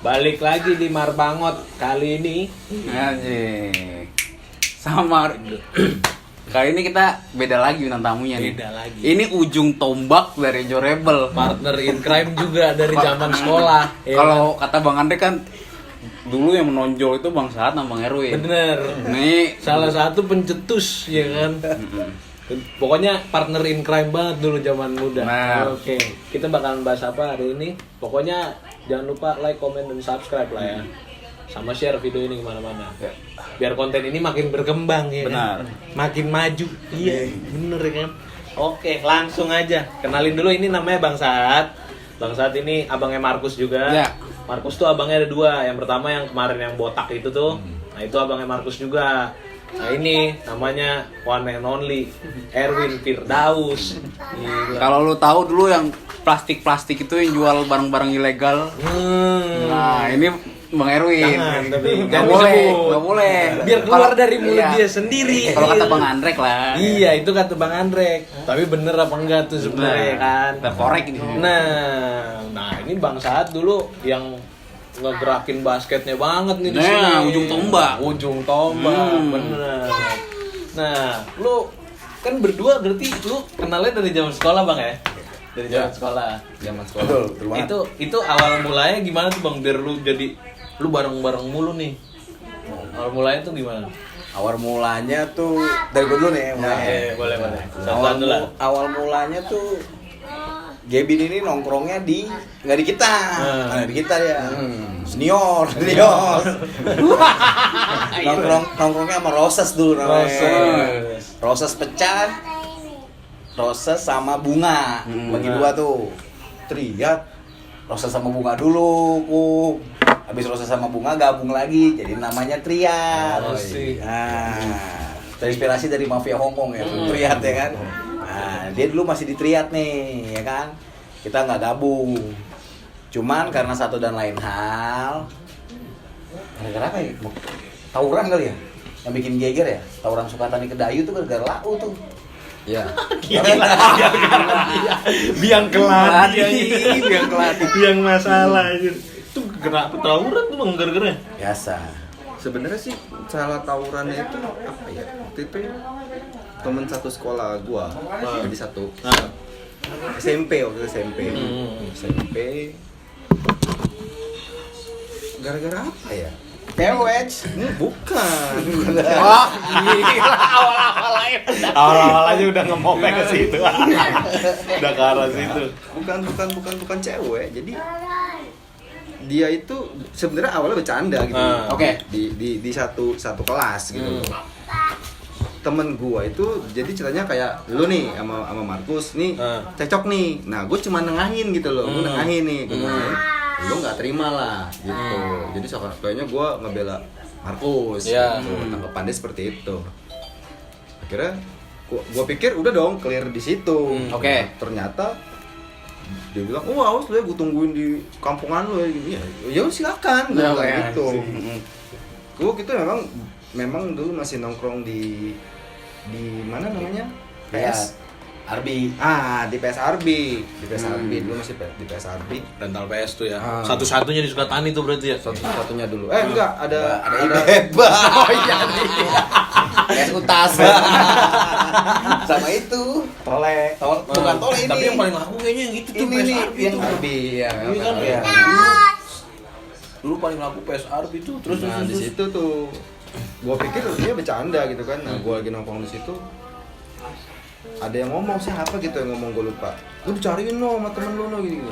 Balik lagi di Marbangot kali ini. Anjing. Sama kali ini kita beda lagi bintang tamunya nih. Beda lagi. Ini ujung tombak dari Enjoyable. Partner in crime juga dari zaman sekolah. Ya Kalau kata Bang Andre kan dulu yang menonjol itu Bang Sahat sama Bang Erwin. bener. Nih Salah satu pencetus ya kan. Pokoknya partner in crime banget dulu zaman muda. Nah. Oke, kita bakalan bahas apa hari ini? Pokoknya jangan lupa like, comment, dan subscribe lah ya. Sama share video ini kemana-mana. Ya. Biar konten ini makin berkembang ya. Benar. Kan? Makin maju. Iya, bener ya kan. Oke, langsung aja. Kenalin dulu, ini namanya Bang Sahat. Bang Sahat ini abangnya Markus juga. Ya. Markus tuh abangnya ada dua. Yang pertama yang kemarin yang botak itu tuh. Nah itu abangnya Markus juga. Nah ini namanya one and only Erwin Firdaus. Gila. kalau lu tahu dulu yang plastik-plastik itu yang jual barang-barang ilegal. Nah, ini Bang Erwin. Jangan, tapi Nggak jangan boleh, disebut. nggak boleh. Biar keluar Kalau- dari mulut iya. dia sendiri. Kalau kata Bang Andrek lah. Iya, itu kata Bang Andrek. Tapi bener apa enggak tuh sebenarnya kan? Kita korek ini. Nah ini Bang Sahat dulu yang ngegerakin basketnya banget nih di sini. Nah, ujung tombak. Ujung tombak, bener. Nah, lu kan berdua berarti lu kenalnya dari zaman sekolah Bang ya? Dari zaman sekolah. Zaman sekolah. Itu awal mulanya gimana tuh Bang? Biar lu jadi lu bareng-bareng mulu nih. Awal mulanya tuh gimana? Awal mulanya tuh dari gue dulu nih mulai. Boleh. Awal, Satu lah. awal mulanya tuh Gebin ini nongkrongnya nggak di kita, di kita ya. Senior. Nongkrongnya sama Roses dulu namanya. Roses pecah. Roses sama Bunga. Bagi dua tuh. Triat. Roses sama Bunga dulu, Habis Roses sama Bunga gabung lagi, jadi namanya Triat. Oh, sih. Nah, terinspirasi dari mafia Hongkong ya, Triat ya kan. Nah, dia dulu masih di Triat nih, ya kan. Kita nggak gabung. Cuman karena satu dan lain hal, gara-gara apa ya? Tawuran kali ya? Yang bikin geger ya? Tawuran Sukatani Kedayu tuh gara-gara lau tuh. Iya. Biang keladi. Biang masalah itu kenapa tawuran tuh Bang gara-gara? Biasa. Sebenarnya sih salah tawurannya itu apa ya? Waktu itu temen satu sekolah gua, jadi satu SMP waktu itu SMP. Gara-gara apa ya? Cewek. Bukan. Wah, gila Awal-awal aja udah ngomongnya ke situ. Udah ke arah situ. Bukan cewek. Jadi dia itu sebenarnya awalnya bercanda gitu. Oke. Di satu kelas gitu loh. Temen gua itu jadi ceritanya kayak lu nih sama Markus nih cecok nih. Nah, gua cuma nengahin gitu loh. Gua nengahin nih, gua nengahin. Lu nggak terima lah gitu. Jadi kayaknya gua ngebela Markus gitu. Tanggapannya seperti itu. Akhirnya gua pikir udah dong clear di situ. Oke. Ternyata dia bilang, "Oh, awas lu ya, gua tungguin di kampungan lu ya." Gini, ya silakan Ya, kayak gitu. sih. Gua gitu memang dulu masih nongkrong di mana namanya? PS Arbi. Di PS Arbi. Di PS Arbi dulu masih di PS Arbi. Rental PS tuh ya. Satu-satunya di Sukatani tuh berarti ya. Satu-satunya dulu. Enggak, ada Bebas. Oh iya nih. PS Utas. Sama itu. Bukan tole ini. Tapi yang paling laku kayaknya yang itu tuh ini PS nih Arbi yang tuh. Arbi ya. Ini kan ya. Dulu paling laku PS Arbi tuh. Terus Nah, di situ tuh gua pikir dia bercanda gitu kan. Nah, gua lagi nongkrong di situ. Ada yang ngomong siapa gitu yang ngomong, gue lupa. Lu dicariin no sama temen lu no gini.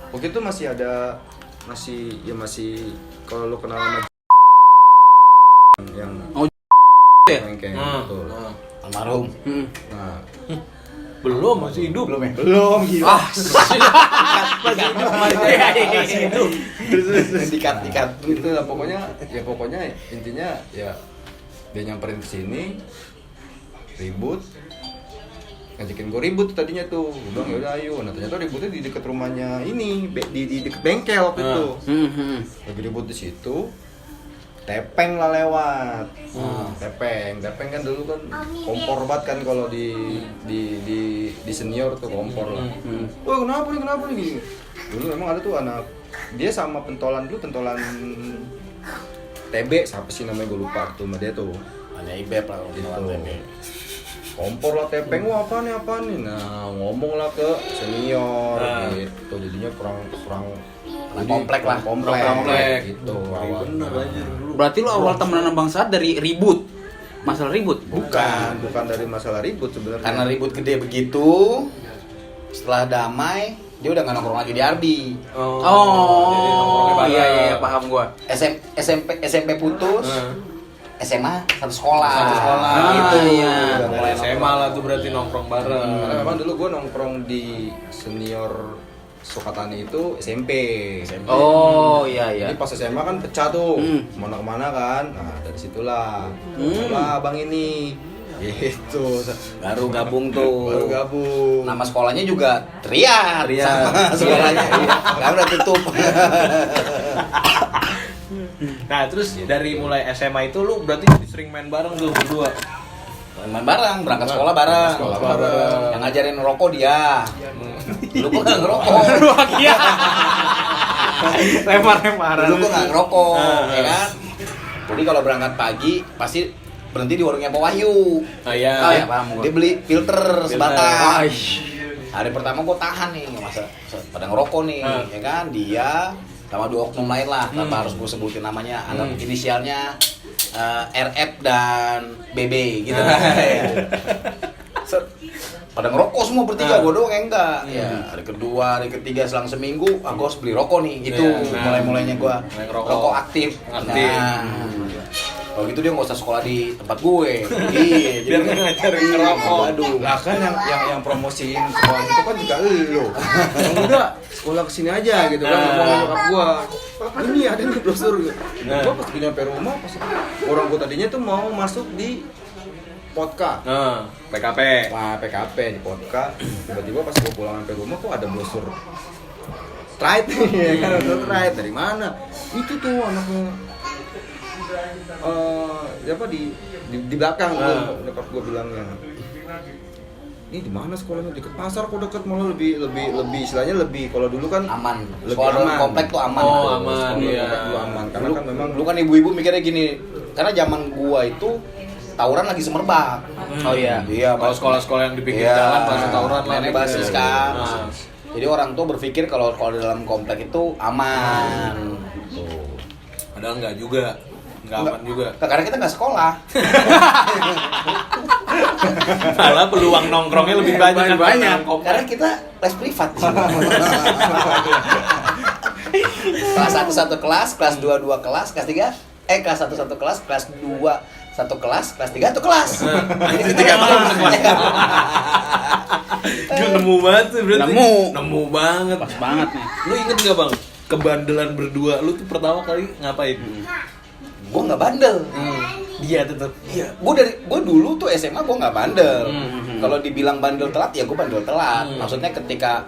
Waktu itu masih kalau lu kenal sama yang ya? yang kayak gitu. Almarhum. Nah, belum masih hidup. belum gila. Masih hidup. Dikat. Itu lah pokoknya intinya ya dia nyamperin ke sini ribut, ngajakin gue ribut tadinya tuh. Gue bilang ya udah ayo. Nah ternyata ributnya di dekat rumahnya ini, di dekat bengkel waktu itu. Lagi ribut di situ, tepeng lah lewat. Tepeng kan dulu kan kompor banget kan kalau di senior tuh kompor lah. Oh kenapa nih gini. Dulu memang ada tuh anak dia sama pentolan TB siapa sih namanya gue lupa tuh sama dia tuh. Hanya Ibep lah kalau Gitu. pentolan TB. Kompor lah tepeng, wah apa nih? Nah ngomong lah ke senior gitu, jadinya kurang komplek lah. Komplek. gitu. Bener anjir dulu. Berarti lu awal temenan sama Bang Saat dari ribut. Masalah ribut? Bukan dari masalah ribut sebenarnya. Karena ribut gede begitu, setelah damai, dia udah nggak nongkrong lagi di Ardi. Jadi nongkrongnya bareng. Iya, paham gua. SMP putus, SMA satu sekolah. Gitu. Iya. Udah Mulai SMA lah tuh berarti nongkrong bareng. Karena memang dulu gue nongkrong di senior Sukatani itu SMP. Oh, iya. Jadi pas SMA kan pecah tuh, kemana-kemana kan. Nah dari situlah, lah abang ini, gitu. Baru gabung tuh. Baru gabung. Nama sekolahnya juga Triat. Triat. Sama sekolahnya. Karena udah tutup. Nah terus dari mulai SMA itu lu berarti jadi sering main bareng tuh berdua. Main bareng, berangkat sekolah bareng. Sekolah bareng. Yang ngajarin rokok dia. Dulu gua nggak ngerokok. Iya. Lempar-lemparan. Dulu gua nggak ngerokok, ya kan. Jadi kalau berangkat pagi pasti berhenti di warungnya Pak Wahyu. Iya. Paham gua. Dia beli filter sebatang. Aish. Hari pertama gua tahan nih, masa pada ngerokok nih, ya kan. Dia sama 2 oknum lain lah, tanpa harus gua sebutin namanya. Anggap inisialnya RF dan BB gitu kan. Pada ngerokok semua bertiga, gue doang yang enggak. Ya, hari kedua, hari ketiga selang seminggu, gue harus beli rokok nih. Itu mulai-mulainya gue Mulai ngerokok. rokok aktif. Aktif. Nah, kalau gitu dia nggak usah sekolah di tempat gue. Iya, Biar nggak ngajarin ngerokok. Aduh, Lah kan yang promosiin sekolah itu kan juga lu. Udah sekolah kesini aja gitu kan, ngomong sama nyokap gua. Papa ini ada nih brosur gitu. Gua pas nyampe rumah pas orang gua tadinya tuh mau masuk di Podka. PKP. Wah, PKP di Podka. Tiba-tiba pas gua pulang sampai rumah kok ada brosur Trite nih, ya kan brosur Trite dari mana? Itu tuh anaknya apa di belakang gua, nyokap gua bilangnya. Ini di mana sekolahnya? Deket pasar kok, deket, malah lebih istilahnya lebih, kalau dulu kan aman. Lebih Sekolah aman. komplek tuh aman. Oh, tuh. aman, sekolah iya. komplek dulu aman karena kan memang Dulu kan ibu-ibu mikirnya gini, karena zaman gua itu tawuran lagi semerbak. Oh iya. Iya, Kalau sekolah-sekolah yang di pinggir jalan pasti tawuran lah. Nenek basis kan. Jadi orang tuh berpikir kalau di dalam komplek itu aman. Tuh. Padahal enggak juga. Enggak aman juga. Karena kita nggak sekolah. Malah peluang nongkrongnya lebih banyak. Banyak. Karena kita les privat. Kelas 1 satu kelas, kelas 2 2 kelas, kelas 3 kelas 1 satu kelas, kelas 2 satu kelas, kelas 3 satu kelas. Jadi kita nggak tahu semuanya. Gua nemu banget tuh berarti. Nemu. Banget. Pas banget nih. Lu inget gak bang? Kebandelan berdua lu tuh pertama kali ngapain? Gue nggak bandel. Dia tetap. Iya, gue dulu tuh SMA gue nggak bandel. Kalau dibilang bandel telat ya gue bandel telat. Maksudnya ketika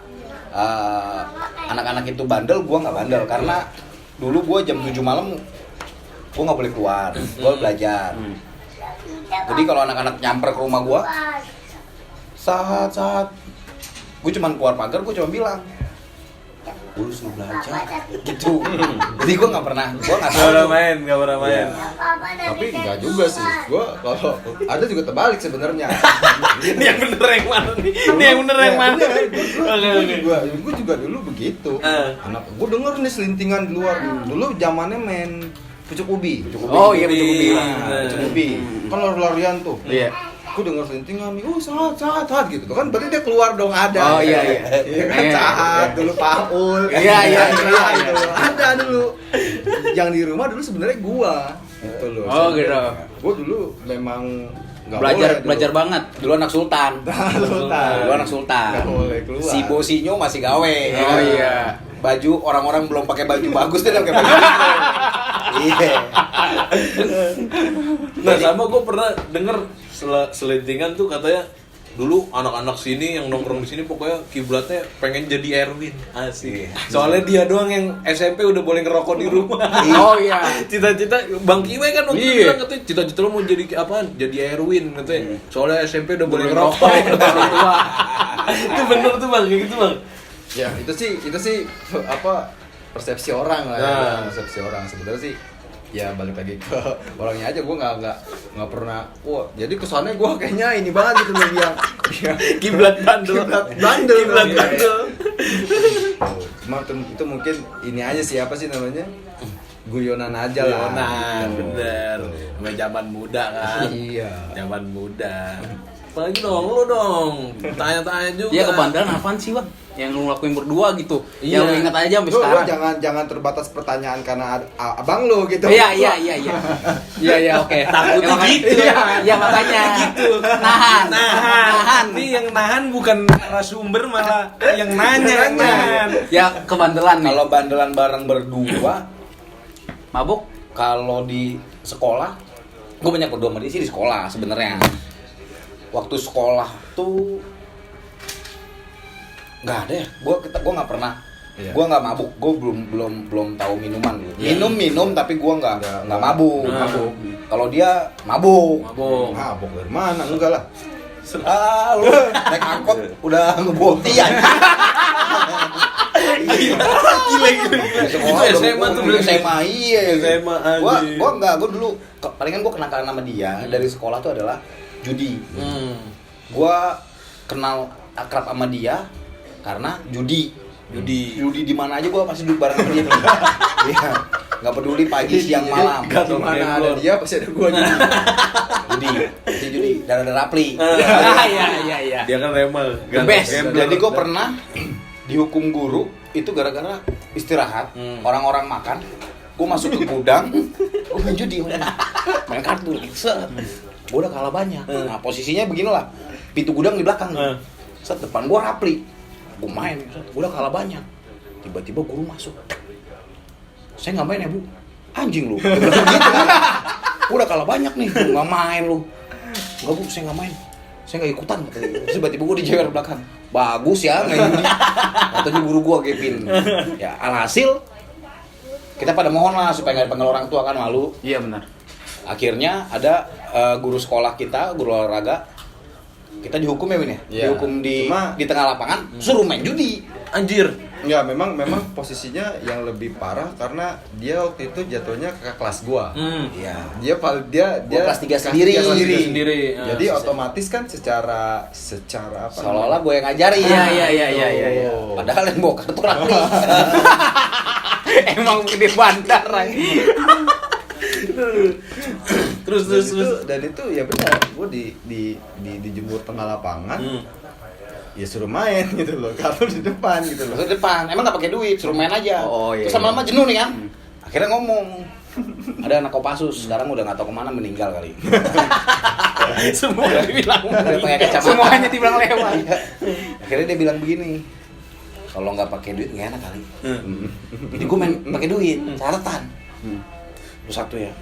anak-anak itu bandel, gue nggak bandel karena dulu gue jam 7 malam gue nggak boleh keluar, gue belajar. Jadi kalau anak-anak nyamper ke rumah gue, saat gue cuman keluar pagar, gue cuma bilang, gue suruh belajar, gitu. Jadi gue nggak pernah Gak tahu. pernah main. tapi enggak juga sih. Gua kalau ada juga terbalik sebenarnya. Ini yang bener yang mana nih? Ini yang bener yang mana? Gue juga dulu begitu. Ah. Anak gue denger nih selintingan di luar. Dulu zamannya main pucuk ubi. Oh iya, betul Ubi. Pucuk ubi. Kan lari-larian tuh. Iya. Gue denger selintingan nih, saat gitu kan, berarti dia keluar dong, ada. Oh, iya. Ya kan, Iya. saat dulu Paul. Iya. Dulu. Ada dulu. Yang di rumah dulu sebenarnya gua. Gitu loh. Oh, gitu. Gua dulu memang nggak Belajar boleh dulu. belajar banget. Dulu anak sultan. Sultan. Dulu anak sultan. Nggak boleh keluar. Si Bosinyo masih gawe. ya Oh kan? iya. Baju orang-orang belum pakai baju bagus, dia udah pakai baju. Iya. Nah sama gue pernah denger selentingan tuh katanya dulu anak-anak sini yang nongkrong di sini pokoknya kiblatnya pengen jadi Erwin. Asik. Soalnya dia doang yang SMP udah boleh ngerokok di rumah. Oh iya. Cita-cita Bang Kiwe kan waktu itu Iya. bilang katanya cita-cita lo mau jadi apaan? Jadi Erwin katanya. Soalnya SMP udah boleh ngerokok depan orang tua. Itu bener tuh Bang, kayak gitu Bang. Ya, itu sih apa persepsi orang lah ya. Nah. Persepsi orang sebenarnya sih ya balik lagi ke orangnya aja. Gue nggak pernah jadi kesannya gue kayaknya ini banget gitu loh yang Kiblat bandel. Kiblat bandel. Cuma itu mungkin ini aja sih, apa sih namanya, guyonan aja lah. Guyonan, Gitu. bener. Sama zaman muda kan. Iya. Zaman muda. Apalagi dong, lu dong. Tanya-tanya juga. Ya kebandelan apaan sih bang? Yang lu lakuin berdua gitu. Iya. Yang lu ingat aja sampai Lu sekarang. jangan terbatas pertanyaan karena abang lu gitu. Iya. Iya oke. Takutnya gitu. Iya makanya. Gitu. Nahan. Ini yang nahan bukan narasumber, malah yang nanya. Ya kebandelan nih. Kalau bandelan bareng berdua, Mabuk? kalau di sekolah, gue banyak berdua sama dia sih di sekolah sebenarnya. Waktu sekolah tuh nggak ada ya, gue nggak pernah. Iya. Gue nggak mabuk, gue belum tahu minuman gitu. Minum tapi gue nggak mabuk. Mabuk. Kalau dia mabuk. Mabuk. Mabok dari mana? Enggak lah. Lu naik angkot udah ngeboti ya. Gila. Sekolah Itu SMA tuh berarti. SMA iya. SMA, anjing. Gue dulu palingan gue kenakalan sama dia dari sekolah tuh adalah judi. Gue kenal akrab sama dia karena judi di mana aja gue pasti duduk bareng sama dia. Iya, nggak peduli pagi siang malam. Gak tuh mana ada dia pasti ada gua judi dan ada Rapli. Iya. Dia kan remal. The best. Jadi gue pernah dihukum guru itu gara-gara istirahat, orang-orang makan, gue masuk ke gudang, gue main judi, main kartu, gue udah kalah banyak. Nah posisinya beginilah, pintu gudang di belakang, set depan gue Rapli, gue main, gue udah kalah banyak, tiba-tiba guru masuk, saya nggak main ya bu, anjing lu, gitu, gue udah kalah banyak nih, nggak main lu, nggak bu, saya nggak main. Saya nggak ikutan, terus tiba-tiba gue dijewer belakang. Bagus ya main judi. Katanya guru gue Kevin. Ya alhasil kita pada mohon lah supaya nggak dipanggil orang tua kan, malu. Iya benar. Akhirnya ada guru sekolah kita, guru olahraga. Kita dihukum ya Win ya? Iya. Dihukum di Cuma- tengah lapangan, suruh main judi. Anjir. Enggak, memang posisinya yang lebih parah karena dia waktu itu jatuhnya ke kelas gua. Iya. Dia Gua kelas 3 sendiri. Sendiri. Jadi otomatis kan secara apa? Seolah-olah gue yang ngajarin. Iya. Padahal yang bawa kartu Rapli. Emang gede bandar aja. Terus. Dan itu ya benar, gua dijemur tengah lapangan. Ya suruh main gitu loh, kartu di depan gitu loh. Terus depan, emang nggak pakai duit, suruh main aja. Oh, iya, Terus lama-lama iya. jenuh nih kan. Akhirnya ngomong. Ada anak Kopassus, sekarang udah nggak tahu kemana, meninggal kali. Semua dibilang. Udah pakai kacamata. Semuanya dibilang lewat. Akhirnya dia bilang begini, kalau nggak pakai duit nggak enak kali. Jadi gue main pakai duit, catatan. Lu satu ya.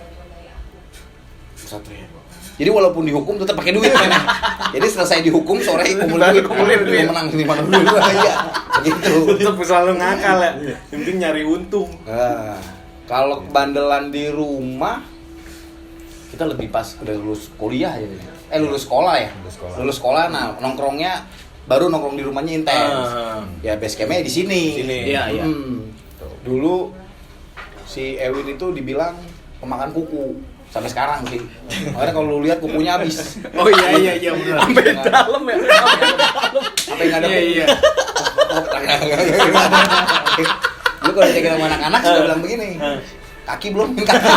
Jadi walaupun dihukum tetap pakai duit mainnya. Jadi selesai dihukum sore kumpulin duit. Gue menang 50 dulu aja. Begitu. Tetap selalu ngakal ya. Yang penting nyari untung. Nah, kalau bandelan di rumah kita lebih pas udah lulus kuliah ya. Lulus sekolah ya. Lulus sekolah. Nah, nongkrongnya baru nongkrong di rumahnya intens. Ya base campnya di sini. Iya. Dulu si Ewin itu dibilang pemakan kuku. Sampai sekarang sih. Makanya kalau lu lihat kukunya habis. Oh iya benar. Sampai dalam ya. Sampai enggak ada. Iya. Lu kalau cek sama anak-anak sudah bilang begini. Kaki belum kaki.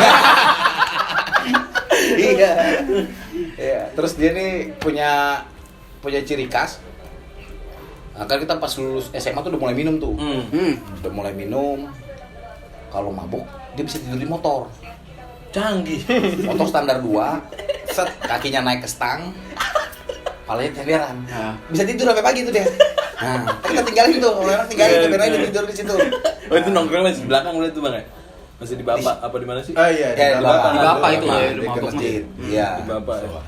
Iya. Iya, terus dia nih punya ciri khas. Nah, kan kita pas lulus SMA tuh udah mulai minum tuh. Udah mulai minum. Kalau mabuk, dia bisa tidur di motor. Canggih. Motor standar 2, set kakinya naik ke stang, palanya tenderan. Bisa tidur sampai pagi tuh dia. Nah, kita tinggalin tuh, orang tinggalin tuh, biar aja tidur di situ. Oh itu nongkrongnya di belakang udah tuh bang ya? Masih di Bapak apa di mana sih? Ah iya, Ya, di Bapak. Di Bapak itu ya, Di rumah ke Bapak. masjid. Iya. Di Bapak ya.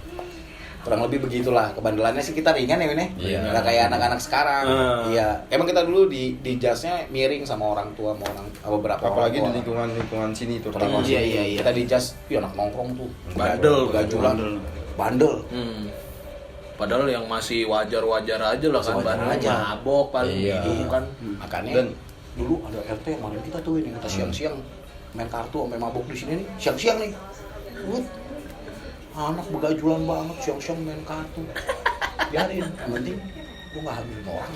Kurang lebih begitulah, kebandelannya sih kita ringan ya Win ya. Iya. Nggak kayak anak-anak sekarang. Iya. Emang kita dulu di jasnya miring sama orang tua, sama beberapa Apalagi orang di tua. lingkungan sini tuh. Lingkungan Iya, sini. iya. Kita di jas, anak nongkrong tuh. Bandel. Gajulan. Bandel. Padahal yang masih wajar-wajar aja lah kan, Wajar bandel aja. mabok paling Iya. gitu kan. Makanya Dan dulu ada RT yang mana kita tuh ini, kita siang-siang main kartu sampai mabuk di sini nih, siang-siang nih. Anak begajulan banget siang-siang main kartu. Biarin, yang penting lu nggak hamilin orang.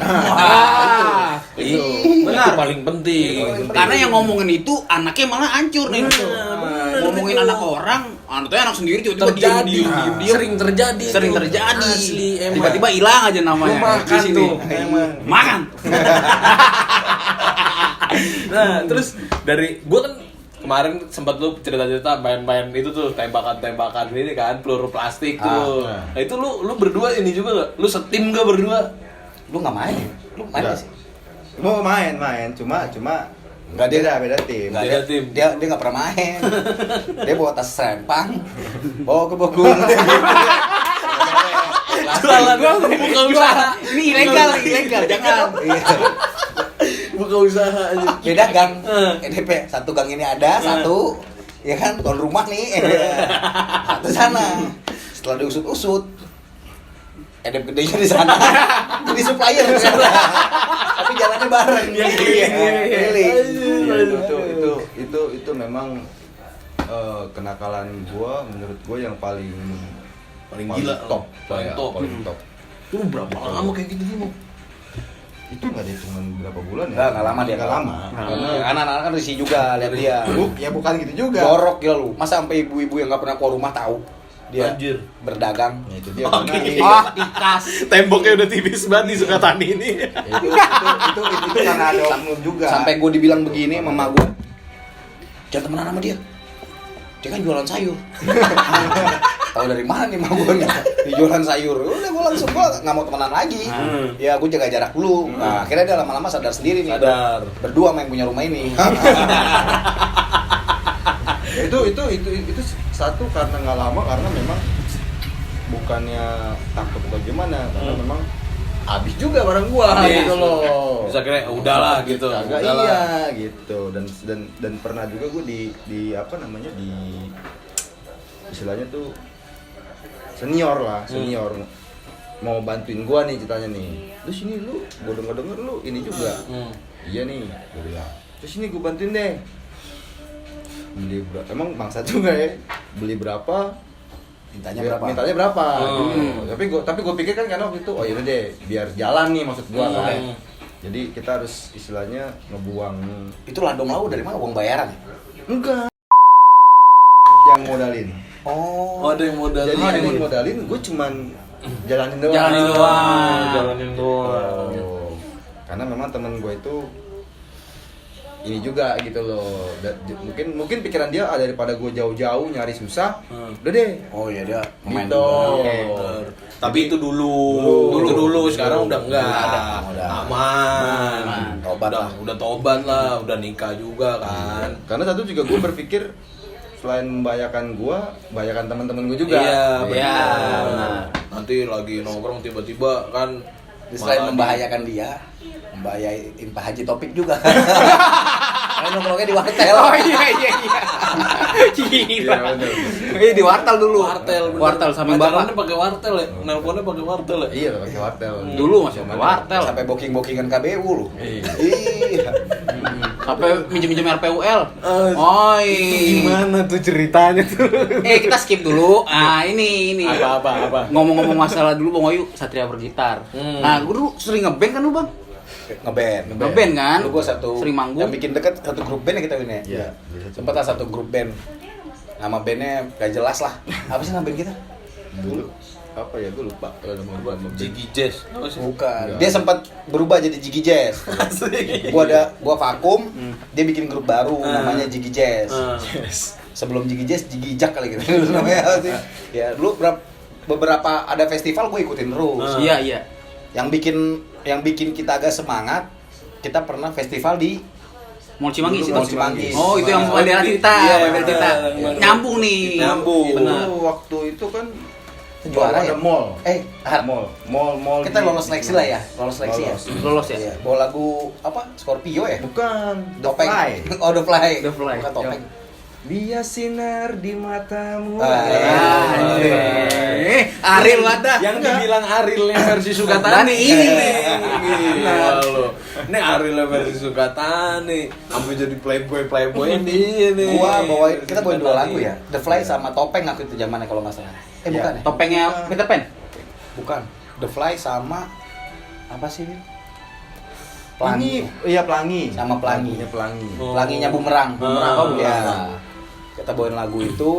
Itu Benar. itu paling penting. Karena yang ngomongin itu anaknya malah hancur nih. Ngomongin anak orang, anaknya anak sendiri tiba-tiba terjadi, diem. sering terjadi, Sering tuh. terjadi. Asli emang. Tiba-tiba hilang aja namanya. Lu makan di sini. tuh, emang. Makan. Nah, terus dari gua kan kemarin sempat lu cerita-cerita main-main itu tuh tembakan-tembakan ini kan peluru plastik tuh. Nah, itu lu berdua ini juga gak? Lu setim gak berdua? Lu nggak main ya? Lu main Enggak. nggak sih? Mau main, cuma Enggak, dia- beda tim. Nggak, Beda dia, tim. dia nggak pernah main. Dia bawa tas rempang, bawa ke Bogor. Jualan buka usaha. Ini ilegal, jangan. Iya. Buka usaha aja. Beda gang, EDP satu gang ini ada, satu ya kan tuan rumah nih, satu sana. Setelah diusut-usut, EDP gedenya di sana, jadi supplier ternyata. Tapi jalannya bareng. Iya, Keliling. Itu memang kenakalan gua menurut gua yang paling Gila. top, Paling ya, top. paling top. Lu berapa lama kayak gitu sih, Mo? Itu nggak ada cuma berapa bulan ya? Nggak lama dia. Nggak lama. Karena anak-anak kan risih juga lihat dia. Ya bukan gitu juga. Jorok ya lu. Masa sampai ibu-ibu yang nggak pernah keluar rumah tahu dia Anjir. berdagang. Ya, itu dia karena Ah, ikas. Temboknya udah tipis banget di Sukatani ini. itu karena ada oknum juga. Sampai gue dibilang begini mama gue, jangan temenan sama dia. Dia kan jualan sayur. Tahu dari mana nih mama gue nih? Dia jualan sayur. Udah gue langsung gue nggak mau temenan lagi. Ya gue jaga jarak dulu. Nah, akhirnya dia lama-lama sadar sendiri nih. Sadar. Berdua main punya rumah ini. itu satu karena nggak lama karena memang bukannya takut atau gimana karena memang habis juga barang gua Iya. gitu loh. Bisa kira udahlah gitu. Kagak Udahlah. iya gitu dan pernah juga gua di apa namanya di istilahnya tuh senior mau bantuin gua nih ceritanya nih. Terus ini lu gua denger lu ini juga. Iya nih, gua bilang. Terus ini gua bantuin deh. Emang bangsa juga ya beli berapa Mintanya berapa? mintanya berapa gitu. Tapi gue pikir kan karena waktu itu oh yaudah deh biar jalan nih maksud gue kan jadi kita harus istilahnya ngebuang Itu ladong lau dari mana? Uang bayaran ya? enggak yang modalin Oh, ada yang modal. jadi yang modalin gue cuman jalanin doang Jalanin doang. Oh. Karena memang temen gue itu ini juga gitu loh. Mungkin pikiran dia daripada gue jauh-jauh nyari susah. Udah deh. Oh iya dia pemain Gitu. bola. Tapi itu dulu. Sekarang udah enggak. Udah. Aman. Tobat lah. Udah tobat lah, udah nikah juga kan. Karena satu juga gue berpikir selain membahayakan gue, membahayakan teman-teman gue juga. Iya, benar. benar. Nanti lagi nongkrong tiba-tiba kan Selain malah membahayakan dia, membahayain Pak Haji Topik juga. Karena nongkrongnya di wartel. Oh iya. Gila. Di wartel dulu. Wartel sama Pacarannya bapak. pakai wartel ya. Nelponnya pakai wartel ya. Iya, pakai wartel. Dulu masih pakai wartel. Sampai booking-bookingan KBU lu. Iya. Iya. Sampai minjem-minjem RPUL. Oh, Gimana tuh ceritanya tuh? kita skip dulu. Ah, ini. Apa? Ngomong-ngomong masalah dulu Bang Oyu, Satria Bergitar. Nah, gue dulu sering ngeband kan lu, Bang? Ngeband kan? Lu gua satu Sering manggung. Yang bikin dekat satu grup band ya kita ini. Iya. Sempet lah satu grup band. Nama bandnya gak jelas lah. Apa sih nama band kita? Dulu apa ya gue lupa kalau nama gue Jiggy Jazz. Apa sih? Bukan. Dia sempat berubah jadi Jiggy Jazz. Gua vakum, dia bikin grup baru namanya Jiggy Jazz. Sebelum Jiggy Jazz, Jiggy Jack kali gitu namanya sih. Ya, dulu beberapa ada festival gue ikutin terus. Iya. Yang bikin kita agak semangat, kita pernah festival di Mall Cimanggis itu. Mall Cimanggis. Oh, itu yang bandera cerita, Iya, bandera cerita. iya. Nyambung nih. Nyambung. Benar. waktu itu kan Juara ada ya? mall. Mall. Kita lolos seleksi lah ya, lolos seleksi ya. Lolos ya. Iya, bawa lagu apa? Scorpio ya? Bukan. Topeng. Fly. Oh, The Fly. The Fly. Bukan topeng. Dia sinar di matamu. Ariel ada. Yang dibilang Ariel yang versi Sukatani ini nih. Gila lo. Ini Ariel yang versi Sukatani. Sampai jadi playboy ini nih. Kita bawain 2 lagu ya. The Fly sama Topeng aku itu zamannya kalau nggak salah. Bukan ya? Topengnya Peter Pan. Bukan. The Fly sama apa sih? Pelangi. Pelangi. Sama Pelangi. Lagunya Pelangi. Pelanginya Bumerang. Oh, Ya. Kita bawain lagu itu,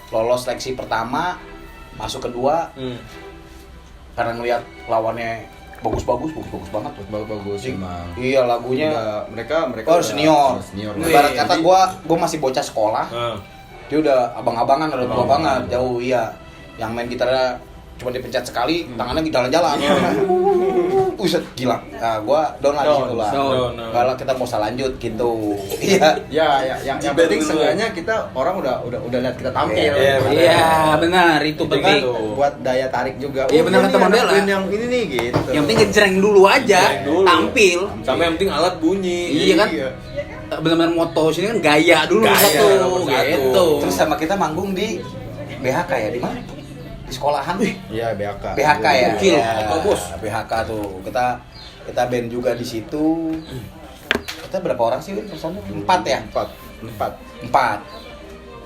lolos seleksi pertama, masuk kedua. Karena ngeliat lawannya bagus banget tuh. Bagus emang. Iya, lagunya Mereka oh, senior. Senior. Ibarat kata gua masih bocah sekolah. Dia udah abang-abangan, udah tua banget, jauh iya. Yang main gitarnya cuma dipencet sekali, tangannya jalan-jalan. Buset, gila. Nah, gua down lah di situ lah. Kalau kita mau lanjut gitu. Iya. Ya, yang penting seenggaknya kita orang udah lihat kita tampil. Iya, benar, itu penting. Buat daya tarik juga. Iya, benar kata Bang Dela. Yang ini nih gitu. Yang penting ngejreng dulu aja, tampil. Sama yang penting alat bunyi. Iya kan? Benar-benar moto sini kan gaya dulu satu, gitu. Terus sama kita manggung di BHK ya, di mana? Di sekolahan. Iya, BHK. BHK ya. Gokil. Ya, bos. BHK tuh. Kita band juga di situ. Kita berapa orang sih personnya? 4 ya? 4.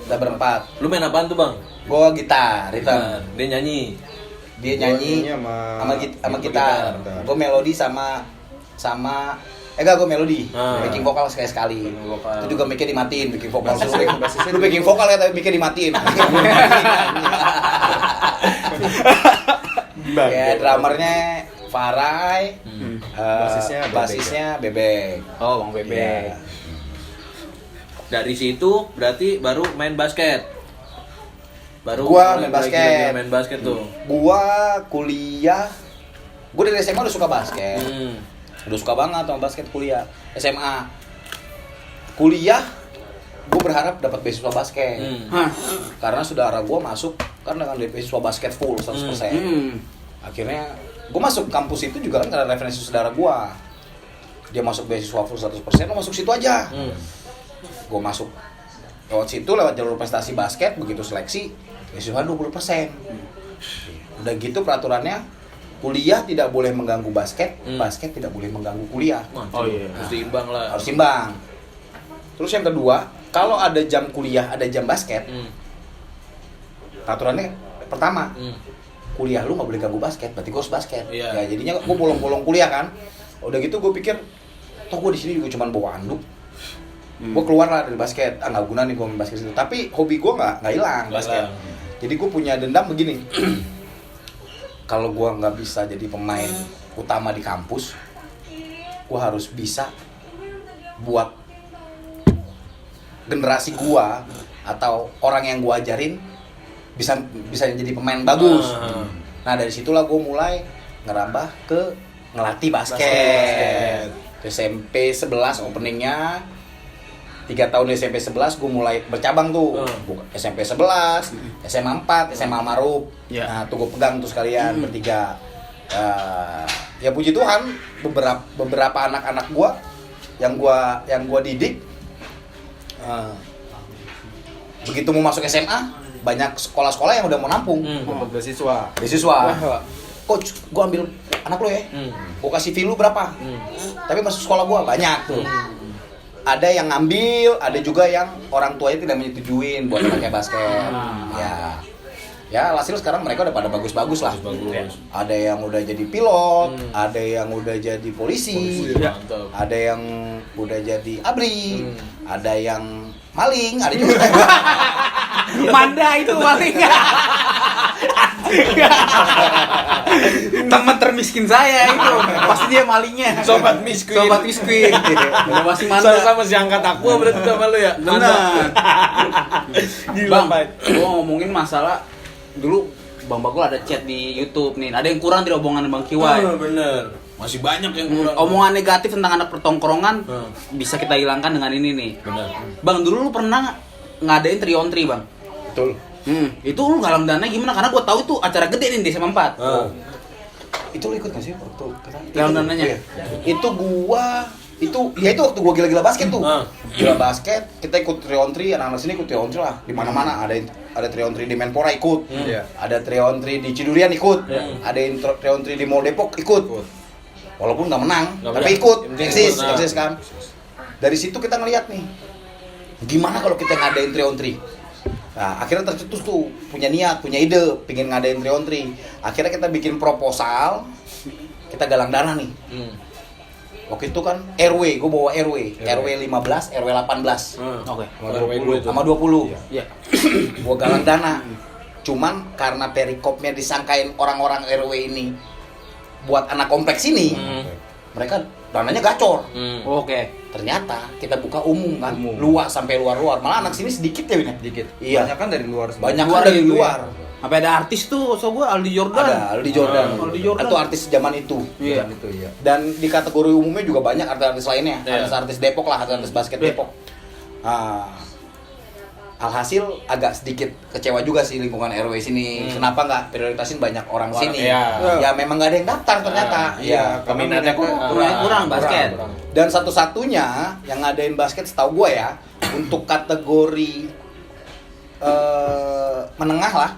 Kita berempat. Lu main apaan tuh, Bang? Gua gitar, Rita. Dia nyanyi. Dia nyanyi sama gitar. Gua melodi sama gue melodi. Backing vokal sekali. Itu juga mic-nya dimatiin, backing vokal. Lu backing vokal ya tapi mic-nya dimatiin. Ya, drummernya Farai, basisnya Bebek. Oh, Bang Bebek. Ya. Dari situ berarti baru main basket. Gua main mulai basket. gila-gila main basket tuh. Gua kuliah. Gua dari SMA udah suka basket. Hmm. Udah suka banget sama basket kuliah. SMA. Kuliah gue berharap dapat beasiswa basket. Karena saudara gue masuk karena kan beasiswa basket full 100%. Akhirnya gue masuk kampus itu juga kan karena referensi saudara gue. Dia masuk beasiswa full 100%, lo masuk situ aja. Gue masuk lewat situ, lewat jalur prestasi basket, begitu seleksi beasiswa 20%. Udah gitu peraturannya, kuliah tidak boleh mengganggu basket, basket tidak boleh mengganggu kuliah. Oh iya, harus diimbang lah. Harus imbang. Terus yang kedua, kalau ada jam kuliah, ada jam basket, peraturannya pertama, kuliah lu nggak boleh ganggu basket, berarti gue harus basket. Iya. Ya jadinya gue bolong-bolong kuliah kan. Udah gitu gue pikir, toh gue di sini juga cuma bawa anduk. Gue keluar lah dari basket, nggak guna nih gue main basket itu. Tapi hobi gue nggak hilang basket. Jadi gue punya dendam begini. Kalau gue nggak bisa jadi pemain utama di kampus, gue harus bisa buat generasi gue atau orang yang gue ajarin bisa jadi pemain bagus. Nah dari situlah gue mulai ngerambah ke ngelatih basket. SMP 11 openingnya 3 tahun di SMP 11 gue mulai bercabang tuh. SMP 11, SMA 4, SMA Maruf. Nah, tuh gue pegang tuh sekalian bertiga. Ya puji Tuhan, beberapa anak-anak gue yang gue didik begitu mau masuk SMA, banyak sekolah-sekolah yang udah mau nampung. Dapat beasiswa. Coach, gue ambil anak lo ya. Gue kasih fee lu berapa? Tapi masuk sekolah gue banyak tuh. Ada yang ngambil, ada juga yang orang tuanya tidak menyetujuin buat anaknya basket. Ya, hasil sekarang mereka udah pada bagus-bagus lah. Ada yang udah jadi pilot, ada yang udah jadi polisi, ada yang udah jadi abri, ada yang maling, ada juga. Manda itu maling. Teman termiskin saya itu, pasti dia malingnya. Sobat miskin. Udah masih Manda. Sama si angkat aku berarti sama lu ya. Benar. Gila, Bang, gua ngomongin masalah dulu Bang Bagul ada chat di YouTube nih. Ada yang kurang di omongan Bang Kiwai. Bener. Masih banyak yang kurang. Omongan negatif tentang anak pertongkrongan bisa kita hilangkan dengan ini nih. Bener. Bang, dulu lu pernah ngadain tri on tri, Bang? Betul. Itu lu galang dana gimana? Karena gua tahu itu acara gede nih di SMA 4. Itu lu ikut nggak sih waktu Galang dananya? Itu gua itu waktu gua gila-gila basket tuh. Ah. Gila basket, kita ikut 3-on-3, anak-anak sini ikut 3-on-3 lah. Di mana-mana ada 3-on-3 di Menpora ikut. Iya. Ada 3-on-3 di Cidurian ikut. Ada yang 3-on-3 di Mall Depok ikut. Walaupun nggak menang, Nggak tapi menang. ikut. Yang penting ikut, Eksis kan. Dari situ kita ngeliat nih, gimana kalau kita ngadain 3-on-3. Nah, akhirnya tercetus tuh, punya niat, punya ide, pengen ngadain 3-on-3. Akhirnya kita bikin proposal, kita galang dana nih. Waktu itu kan RW, gue bawa RW 15, RW 18 Oke. sama 20. Iya. Gue galang dana. Cuman karena perikopnya disangkain orang-orang RW ini buat anak kompleks ini, mereka dananya gacor. Oke. Ternyata kita buka umum kan, luas sampai luar-luar. Malah anak sini sedikit ya, Win. Dikit. Iya. Banyak kan dari luar. Banyak Luar kan dari gitu ya. luar. Sampai ada artis tuh, so gue Aldi Jordan. Ada Aldi Jordan. Aldi Jordan. Itu artis zaman itu. Iya. Itu iya. Dan di kategori umumnya juga banyak artis-artis lainnya. Iya. Artis-artis Depok lah, artis basket Iya. Depok. Alhasil agak sedikit kecewa juga sih lingkungan RW sini. Kenapa nggak prioritasin banyak orang sini? Iya. Ya memang nggak ada yang daftar ternyata. Iya, Peminatnya Kurang basket. Dan satu-satunya yang ngadain basket setahu gue ya, untuk kategori menengah lah,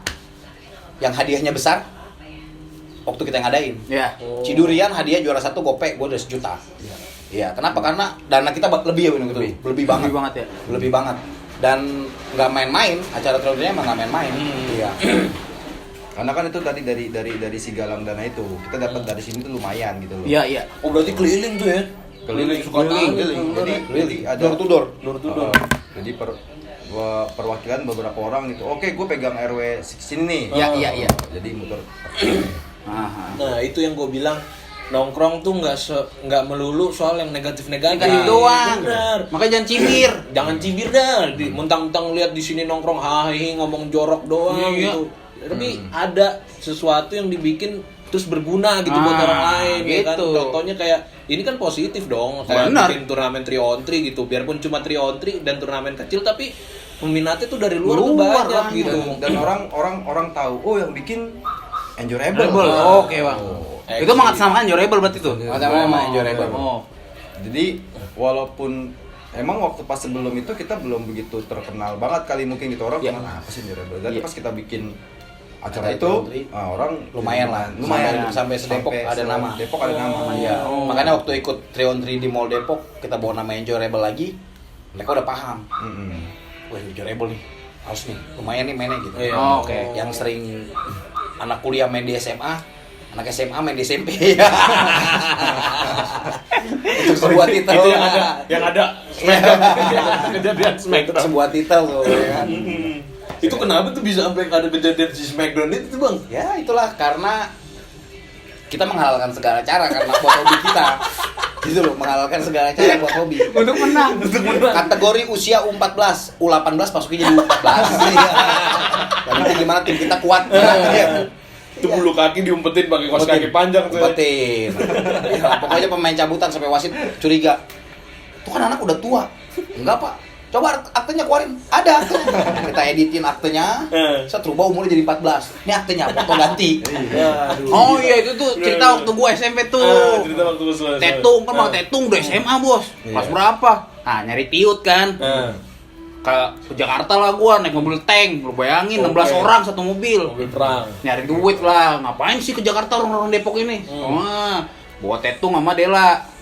yang hadiahnya besar, waktu kita ngadain. Iya. Cidurian hadiah juara 1 gope, gue udah 1 juta. Iya, kenapa? Karena dana kita lebih ya, Win, gitu. Lebih banget. Lebih banget ya. Lebih banget. Dan nggak main-main, acara tradingnya emang nggak main-main. Iya. Karena kan itu tadi dari si galang dana itu kita dapat dari sini tuh lumayan gitu loh. Iya, iya. Oh berarti keliling tuh ya? Keliling suka keliling. Jadi ada Door to door. Jadi perwakilan beberapa orang gitu. Oke, gue pegang RW sini nih. Iya, iya, iya. Jadi muter. Aha. Nah itu yang gue bilang, nongkrong tuh nggak melulu soal yang negatif-negatif. Negatif doang. Bener. Makanya jangan cibir. Jangan cibir dah, mentang-mentang lihat di sini nongkrong hahi ngomong jorok doang Iya. gitu. Tapi ada sesuatu yang dibikin terus berguna gitu buat orang lain ya kan. gitu. Contohnya kayak ini kan positif dong, kayak Benar. bikin turnamen 3-on-3 gitu. Biarpun cuma 3-on-3 dan turnamen kecil tapi peminatnya tuh dari luar tuh banyak lah. gitu. Dan orang tahu, oh yang bikin enjoyable. Rebel. Oke, Bang. Itu mengatasnamakan Enjoyable berarti tuh. Sama Enjoyable. Oh. Jadi walaupun emang waktu pas sebelum itu kita belum begitu terkenal banget kali mungkin gitu orang Iya. kenal apa sih enjoyable. Dan Iya. pas kita bikin acara Ada itu, Country. orang Lumayan lah. Sampai sedepok ada nama. Depok ada nama. Iya. Makanya waktu ikut 3-on-3 di Mall Depok, kita bawa nama Enjoyable lagi, mereka udah paham. Wah, Enjoyable nih. Harus nih, lumayan nih mainnya gitu. Iya. Oh, oke. Yang sering anak kuliah main di SMA, anak SMA main di SMP. Itu sebuah titel. Itu yang ada kejadian Smackdown. Sebuah titel tuh, ya kan? Itu kenapa tuh bisa sampai ada kejadian si Smackdown itu tuh, Bang? Ya itulah karena kita menghalalkan segala cara karena buat hobi kita. Gitu loh, menghalalkan segala cara buat hobi. Untuk menang. Kategori usia U14, U18 masukin jadi U14. Iya. Yang penting gimana tim kita kuat. Iya. Itu bulu kaki diumpetin pakai kaos kaki panjang tuh. Umpetin. Ya, pokoknya pemain cabutan sampai wasit curiga. Itu kan anak udah tua. Enggak, Pak. Coba aktenya keluarin. Ada aktenya. Kita editin aktenya. Saya rubah umurnya jadi 14. Ini aktenya, foto ganti. Oh iya itu tuh cerita waktu gua SMP tuh. Cerita waktu lu selesai. Tetung kan Bang Tetung udah SMA, Bos. Kelas berapa? Nah, nyari tiut kan. Ke Jakarta lah gua naik mobil tank. Lu bayangin 16 orang satu mobil. Mobil perang. Nyari duit lah. Ngapain sih ke Jakarta orang-orang Depok ini? Wah, bawa Tetung sama Dela.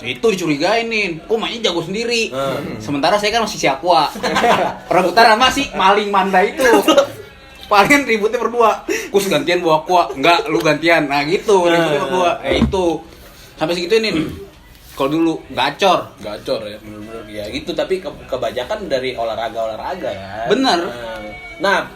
Itu dicurigain nih, kok mainnya jago sendiri. Sementara saya kan masih si Aqua. Perebutan sama si maling manda itu. Paling ributnya berdua. Kus gantian bawa Aqua, enggak lu gantian. Nah gitu, ributnya berdua. Itu sampai segitu nih. Kalau dulu gacor. Gacor ya, bener-bener ya itu. Tapi kebanyakan dari olahraga ya. Bener. Nah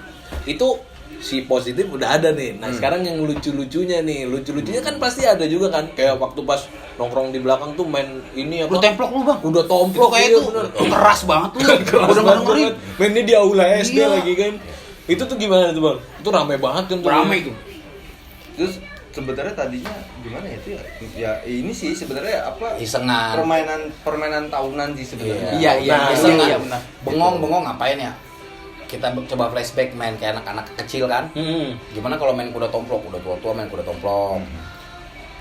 itu si positif udah ada nih. Nah sekarang yang lucu-lucunya nih, lucu-lucunya kan pasti ada juga kan. Kayak waktu pas nongkrong di belakang tuh main ini apa? Lu templok lu, Bang. Udah tomplok Kayak iya, itu bener. keras banget lu. Keras Udah banget. ngeri. Mainnya di aula SD Iya. lagi kan. Itu tuh gimana tuh, Bang? Itu rame banget kan tuh. Rame itu. Terus sebenarnya tadinya gimana ya itu ya? Ya ini sih sebenarnya apa? Isengan. Permainan tahunan sih sebenarnya. Iya, iya, Nah, iya, isengan. iya, benar. Bengong ngapain ya? Kita coba flashback main kayak anak-anak kecil kan. Gimana kalau main kuda tomplok? Udah tua-tua main kuda tomplok.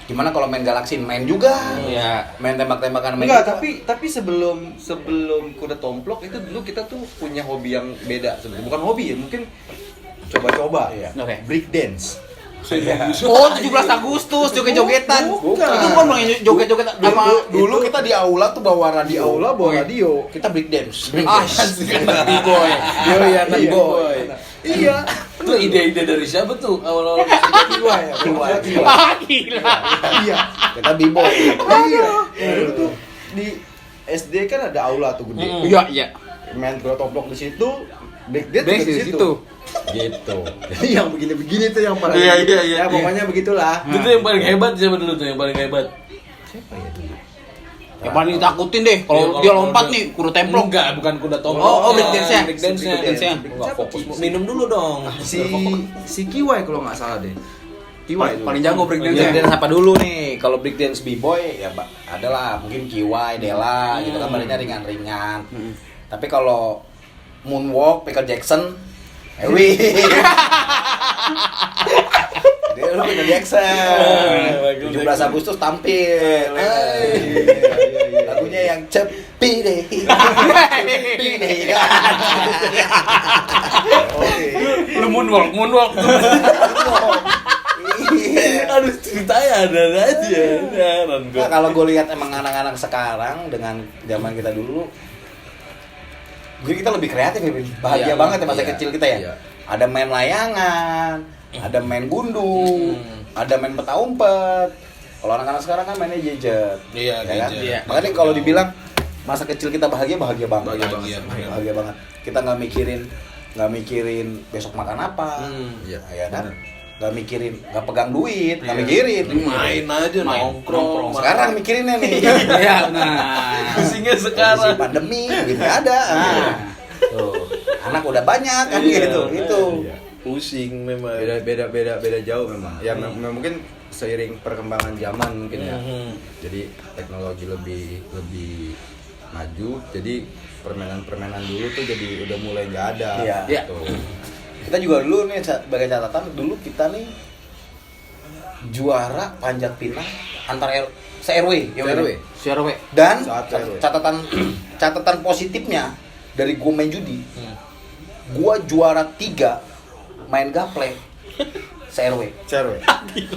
Gimana kalau main galaksin? Main juga. Iya. Main tembak-tembakan main Enggak, juga. tapi sebelum kuda tomplok itu dulu kita tuh punya hobi yang beda sebenarnya. Bukan hobi ya, mungkin coba-coba. Iya. Oke. Break dance. Oh, 17 Agustus joget-jogetan. Bukan. Itu kan yang joget-joget sama Dulu kita di aula tuh bawa Di radio. aula bawa radio. Kita break dance. anak B-boy. Iya, anak Iya, boy. Iya. Itu ide-ide dari siapa tuh awal-awal? Jiwa ya, jiwa. Ah, gila. Iya. Kita b-boy. Iya. Dulu tuh di SD kan ada aula tuh gede. Iya, iya. Main kuda tomplok di situ, break dance Dance juga di situ. Gitu. Jadi yang begini-begini tuh yang paling. Iya. Ya pokoknya begitulah. Itu yang paling hebat siapa dulu tuh yang paling hebat? Siapa ya dulu? Yang paling ditakutin deh Iya, kalau kalau dia lompat kuda- nih kuda templok. Enggak, bukan kuda tomplok. Oh, break dance-nya. Break dance-nya. Break dance-nya. Enggak fokus. Minum dulu dong. Si Kiwai kalau nggak salah deh. Kiwai dulu. Paling jago break Break dance-nya. dance apa dulu nih? Kalau break dance b-boy ya adalah mungkin Kiwai, Dela gitu kan badannya ringan-ringan. Tapi kalau moonwalk, Michael Jackson, Ewi. Dia lu Michael Jackson. 17 Agustus tampil. Lagunya yang cepi deh. Cepi deh. Lu moonwalk tuh. Iya. Aduh, ceritanya ada aja. Heran gua. Nah, kalau gue lihat emang anak-anak sekarang dengan zaman kita dulu, jadi kita lebih kreatif ya, Bin. Bahagia Iya, banget ya masa iya, kecil kita ya. iya. Ada main layangan, ada main gundu, ada main peta umpet. Kalau anak-anak sekarang kan mainnya gadget. Iya, kan? gadget. Iya. Makanya kalau dibilang masa kecil kita bahagia banget. Bahagia banget. Bahagia banget. Kita nggak mikirin besok makan apa. Iya. Ya kan? Bener. Nggak mikirin, nggak pegang duit, nggak Iya. mikirin. Main aja nongkrong. Sekarang mikirinnya nih. Iya, nah. pusingnya Kondisi sekarang. pandemi gitu ada. Tuh. Anak udah banyak kan Iya. gitu. Itu. Pusing memang. Beda jauh memang. Ya mungkin seiring perkembangan zaman mungkin ya. Jadi teknologi lebih maju. Jadi permainan dulu tuh jadi udah mulai nggak ada. Iya. Gitu. Kita juga dulu nih sebagai catatan dulu kita nih juara panjat pinang antar se-RW, ya Se-RW. Siapa we? Dan Saat RW. catatan positifnya dari gua main judi. Gua juara 3 main gaple se-RW. Cewek.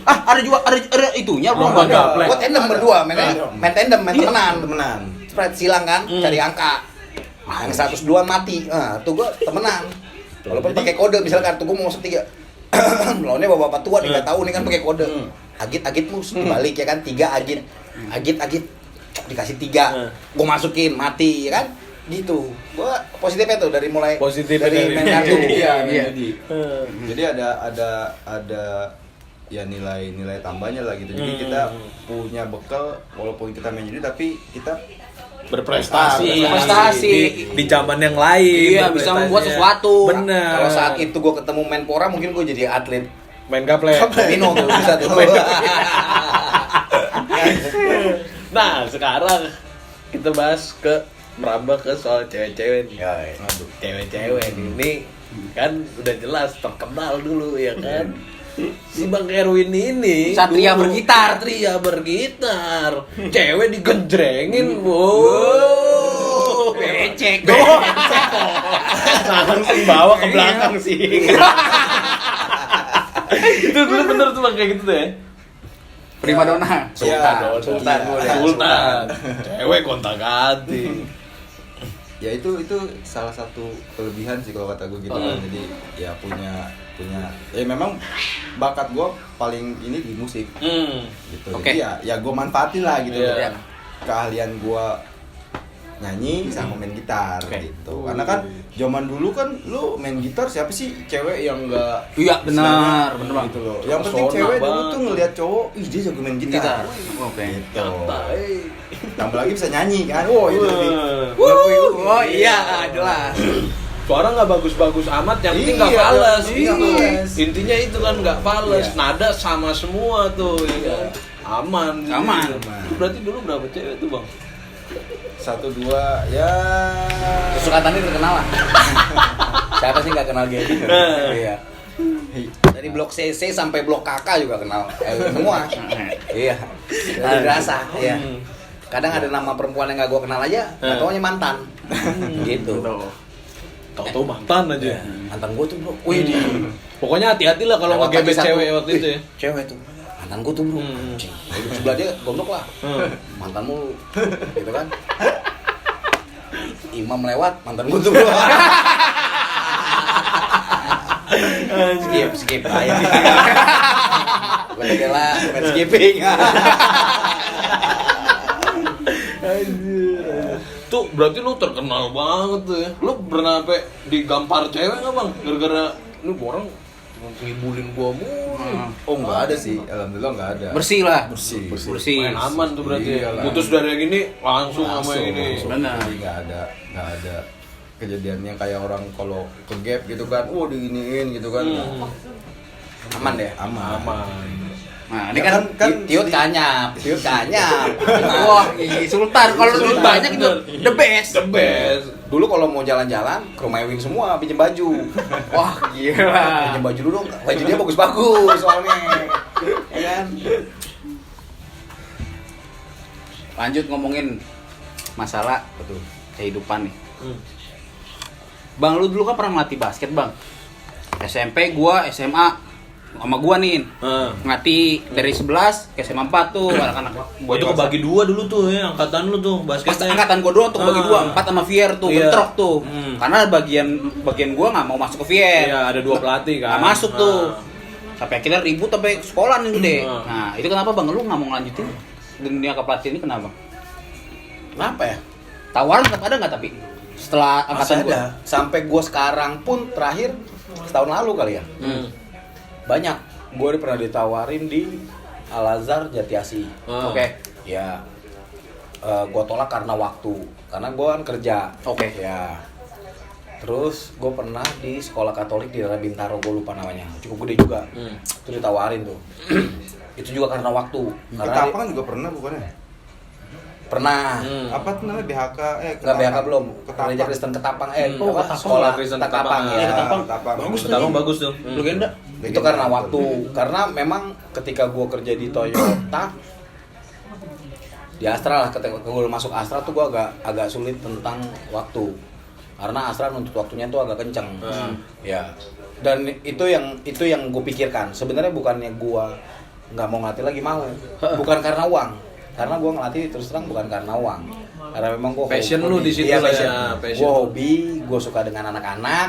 Ah, ada itunya belum Lomba ada. gaple. Gua tandem berdua main tandem, main temenan. Temenan. Spread silang kan, cari angka. Yang 102 mati. Nah, tuh gua temenan. Walaupun pakai kode misalkan tuh gua mau 3. Lawannya bapak-bapak tua nih enggak tahu nih kan pakai kode. Agit mus balik ya kan 3 agit. Agit cok dikasih 3. Gua masukin mati ya kan. Gitu. Gua positifnya tuh dari mulai Positif dari main kartu. Iya, Iya. Jadi ada ya nilai tambahnya lah gitu. Jadi kita punya bekal walaupun kita main judi tapi kita Berprestasi. Berprestasi. Di zaman yang lain. Iya, bisa membuat sesuatu. Bener. Kalau saat itu gua ketemu Menpora mungkin gua jadi atlet main gaple. Mino tuh bisa tuh. Nah, sekarang kita bahas merambah ke soal cewek-cewek nih. Ya, Cewek-cewek ini kan udah jelas terkenal dulu ya kan. Si Bang Erwin ini Satria dulu bergitar. Satria bergitar. Cewek digenjrengin. Wow. Becek. Langsung bawa ke belakang sih. Itu dulu bener tuh Bang kayak gitu tuh ya. Primadona. Sultan. Sultan. Cewek gonta-ganti. ya itu salah satu kelebihan sih kalau kata gue gitu kan. Jadi ya punya ya memang bakat gue paling ini di musik gitu. Oke. Jadi ya gue manfaatin lah gitu Iya. loh. Keahlian gue nyanyi sama main gitar Oke. gitu. Karena kan zaman dulu kan lu main gitar siapa sih cewek yang enggak Iya, benar banget. gitu loh. Yang penting Pesona cewek dulu banget. tuh ngelihat cowok, ih dia jago main gitar. Gitar. Oke. Gitu. Santai. Tambah lagi bisa nyanyi kan. Wow, itu lebih. Oh iya, jelas. Suara nggak bagus-bagus amat, yang penting nggak Iya, fales. iya, Gitu. fales. Intinya itu kan nggak fales, Iya. nada sama semua tuh, ya kan? Aman. Gitu. Aman. Itu berarti dulu berapa cewek tuh Bang? 1 2 ya. Suka Tani terkenal lah. Siapa sih nggak kenal dia? Iya. Dari blok CC sampai blok KK juga kenal semua. Iya. Dari rasa, iya. Kadang ada nama perempuan yang nggak gue kenal aja, nggak taunya mantan. Gitu. Tahu-tahu mantan aja. Mantan gue tuh bro, wih di Pokoknya hati-hati lah kalau lewat ngegebet pagi cewek satu. waktu itu ya. Cewek tuh, mantan gue tuh bro. Hidup sebelah dia gondok lah. Mantanmu, gitu kan. Imam lewat, mantan gue tuh bro. skip aja. Bukan lah, main skipping. Tuh berarti lu terkenal banget tuh ya. Lu pernah sampai digampar cewek nggak bang? Gara-gara lu orang ngibulin gua mulu. Oh nggak ada sih, alhamdulillah nggak ada. Bersih lah. Bersih. Main aman tuh berarti. Iyalah. Putus dari yang ini langsung sama yang ini. Benar. Jadi nggak ada kejadiannya kayak orang kalau ke gap gitu kan, diginiin gitu kan. Aman deh. Aman. Nah, ini Ya kan Tiut kanyap. wah, Sultan kalau duit banyak itu the best. The best. Dulu kalau mau jalan-jalan ke rumah Ewing semua pinjem baju. Wah, gila. Pinjem baju dulu dong. Baju dia bagus-bagus soalnya. Ya kan? Lanjut ngomongin masalah kehidupan nih. Bang, lu dulu kan pernah melatih basket, Bang. SMP, gua SMA sama gua nih. Ngelatih dari 11 ke SMA 4 tuh anak-anak Gua itu kebagi dua dulu tuh ya, angkatan lu tuh Pas basketnya. angkatan gua doang tuh bagi dua, 4 sama Vier tuh, Iya. bentrok tuh. Karena bagian gua nggak mau masuk ke Vier. Iya, ada dua pelatih kan. Nggak masuk tuh. Sampai akhirnya ribut sampai sekolah nih gede. Nah, itu kenapa Bang lu nggak mau ngelanjutin dunia kepelatihan ini kenapa? Kenapa ya? Tawaran tetap ada nggak tapi setelah angkatan Masih gua? ada. Sampai gua sekarang pun terakhir setahun lalu kali ya. Banyak. Gue pernah ditawarin di Al-Azhar Jatiasi. Oke. Ya. Gue tolak karena waktu. Karena gue kan kerja. Oke. Ya. Terus gue pernah di sekolah Katolik di daerah Bintaro, gue lupa namanya. Cukup gede juga. Itu ditawarin tuh. Itu juga karena waktu. Karena Ketapang juga pernah bukannya? pernah. Apa tuh namanya BHK? Nggak BHK belum. Ketapang. Gereja Kristen Ketapang. Oh, apa? Ketapang, Sekolah Kristen Ketapang. Ketapang. Ya. Iya, Ketapang. Bagus Pertama bagus tuh. Legenda. Itu karena waktu. Karena memang ketika gue kerja di Toyota di Astra lah, ketika gue masuk Astra tuh gue agak sulit tentang waktu. Karena Astra nuntut waktunya tuh agak kenceng. Ya. Dan itu yang gue pikirkan. Sebenarnya bukannya gue nggak mau ngelatih lagi, mau. Bukan karena uang. Karena gue ngelatih terus terang bukan karena uang. Karena memang gue Passion lu di situ iya, lah passion. ya, passion. Gue hobi, gue suka dengan anak-anak.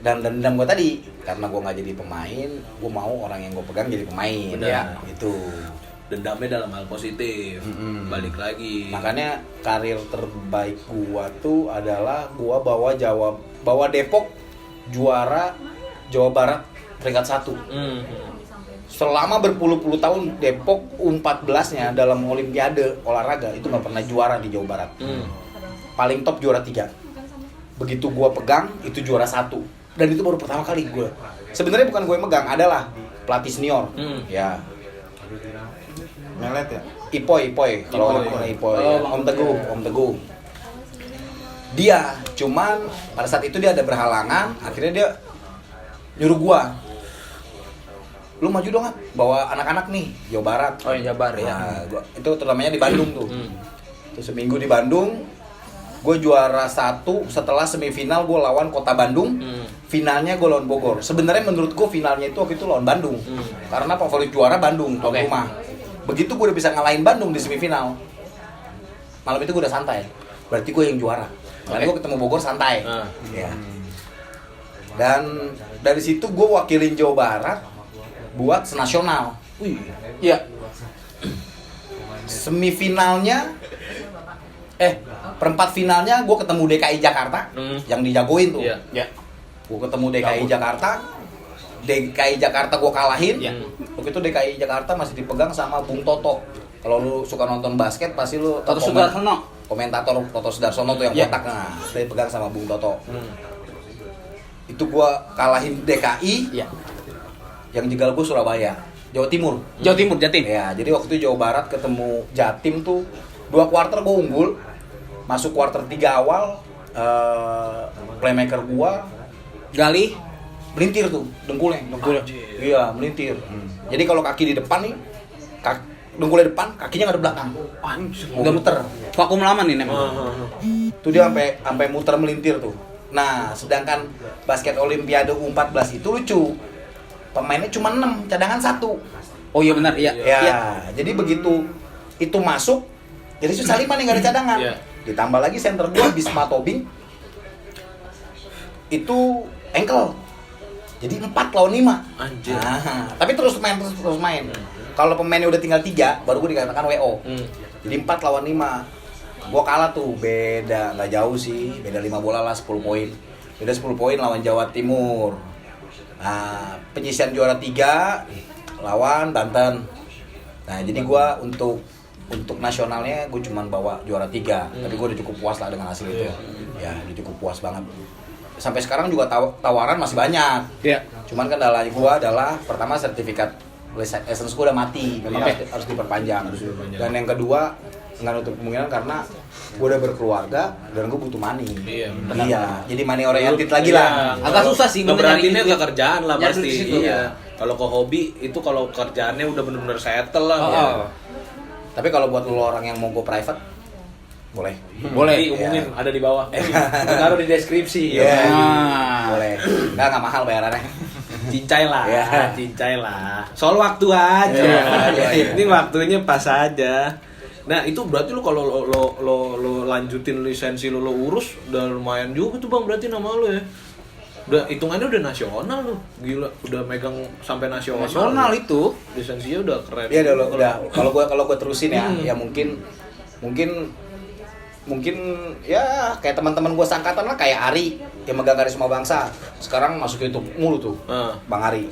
Dan dendam gue tadi, karena gue nggak jadi pemain, gue mau orang yang gue pegang jadi pemain. Benar. Ya, itu. Dendamnya dalam hal positif. Balik lagi. Makanya karir terbaik gue tuh adalah gue bawa Depok juara Jawa Barat peringkat 1. Selama berpuluh-puluh tahun Depok U14-nya dalam olimpiade olahraga itu nggak pernah juara di Jawa Barat. Paling top juara 3. Begitu gua pegang itu juara 1. Dan itu baru pertama kali gua. Sebenarnya bukan gue yang megang, adalah pelatih senior. Ya. Melet ya? Ipoy. Kalau orang ngomong Ipoy. Ya. Om Teguh. Dia cuman pada saat itu dia ada berhalangan, akhirnya dia nyuruh gua, lu maju dong, bawa anak-anak nih Jawa Barat. Oh, yang Jabar ya. Nah, itu terutamanya di Bandung tuh. Terus seminggu di Bandung, gue juara 1. Setelah semifinal gue lawan Kota Bandung, finalnya gue lawan Bogor. Sebenarnya menurut gue finalnya itu waktu itu lawan Bandung, karena favorit juara Bandung tuan rumah. Begitu gue udah bisa ngalahin Bandung di semifinal, malam itu gue udah santai. Berarti gue yang juara. Karena gue ketemu Bogor santai. Ya. Dan dari situ gue wakilin Jawa Barat buat senasional. Iya. Semifinalnya perempat finalnya gue ketemu DKI Jakarta yang dijagoin tuh. Ya. Gue ketemu DKI Jakarta. DKI Jakarta gue kalahin. Ya. Waktu itu DKI Jakarta masih dipegang sama Bung Toto. Kalau lu suka nonton basket pasti lu Toto Sudarsono. komentator Toto Sudarsono tuh yang Ya. botak, nah dia pegang sama Bung Toto. Itu gue kalahin DKI. Iya. Yang jegal gue Surabaya, Jawa Timur. Jatim. Ya, jadi waktu itu Jawa Barat ketemu Jatim tuh 2 kuarter gue unggul. Masuk kuarter 3 awal, playmaker gua Galih. melintir tuh dengkulnya. Iya, melintir. Jadi kalau kaki di depan nih, dengkulnya depan, kakinya nggak ada belakang. Udah muter. Vakum lama nih memang. Tuh dia sampai muter melintir tuh. Nah, sedangkan basket Olimpiade U14 itu lucu. Pemainnya cuma 6, cadangan 1. Oh iya benar, iya. Ya, jadi begitu itu masuk, jadi susah 5 nih nggak ada cadangan. Iya. Ditambah lagi center gua Bisma Tobing itu ankle. Jadi 4 lawan 5. Anjir. Nah, tapi terus main. Kalau pemainnya udah tinggal 3, baru gue dikatakan WO. Jadi 4 lawan 5. Gua kalah tuh, beda nggak jauh sih, beda 5 bola lah, 10 poin. Beda 10 poin lawan Jawa Timur. Nah, penyisian juara 3 lawan Banten. Nah, jadi gua untuk nasionalnya gue cuman bawa juara 3, tapi gue udah cukup puas lah dengan hasil itu. Ya, udah cukup puas banget. Sampai sekarang juga tawaran masih banyak. Iya. Cuman kendala gua adalah pertama sertifikat lisensi gua udah mati, memang harus diperpanjang. Dan yang kedua nggak nutup kemungkinan karena gua udah berkeluarga dan gua butuh money. Iya, Iya, jadi money oriented lagi lah. Agak susah sih Ngeberaniinnya nyari- ke kerjaan lah nyari pasti. di situ. Iya. Kalau ke hobi itu kalau kerjaannya udah bener-bener settle lah. Oh, ya. oh. Tapi kalau buat lo orang yang mau go private, boleh. Boleh. Nanti umumin ada di bawah. Taruh di deskripsi. Iya. Ah. Boleh. Nggak mahal bayarannya. Cincai lah, Iya. cincai lah. Soal waktu aja. Iya. Ini waktunya pas aja. Nah itu berarti lu kalau lo lanjutin lisensi lo urus udah lumayan juga tuh bang, berarti nama lo ya. Udah hitungannya udah nasional lu, gila, udah megang sampai nasional. Nasional itu. Lisensinya udah keren. Iya udah. Kalau gua terusin ya, ya mungkin ya kayak teman-teman gua sangkatan lah, kayak Ari yang megang Karisma Bangsa. Sekarang masuk YouTube mulu tuh. Bang Ari.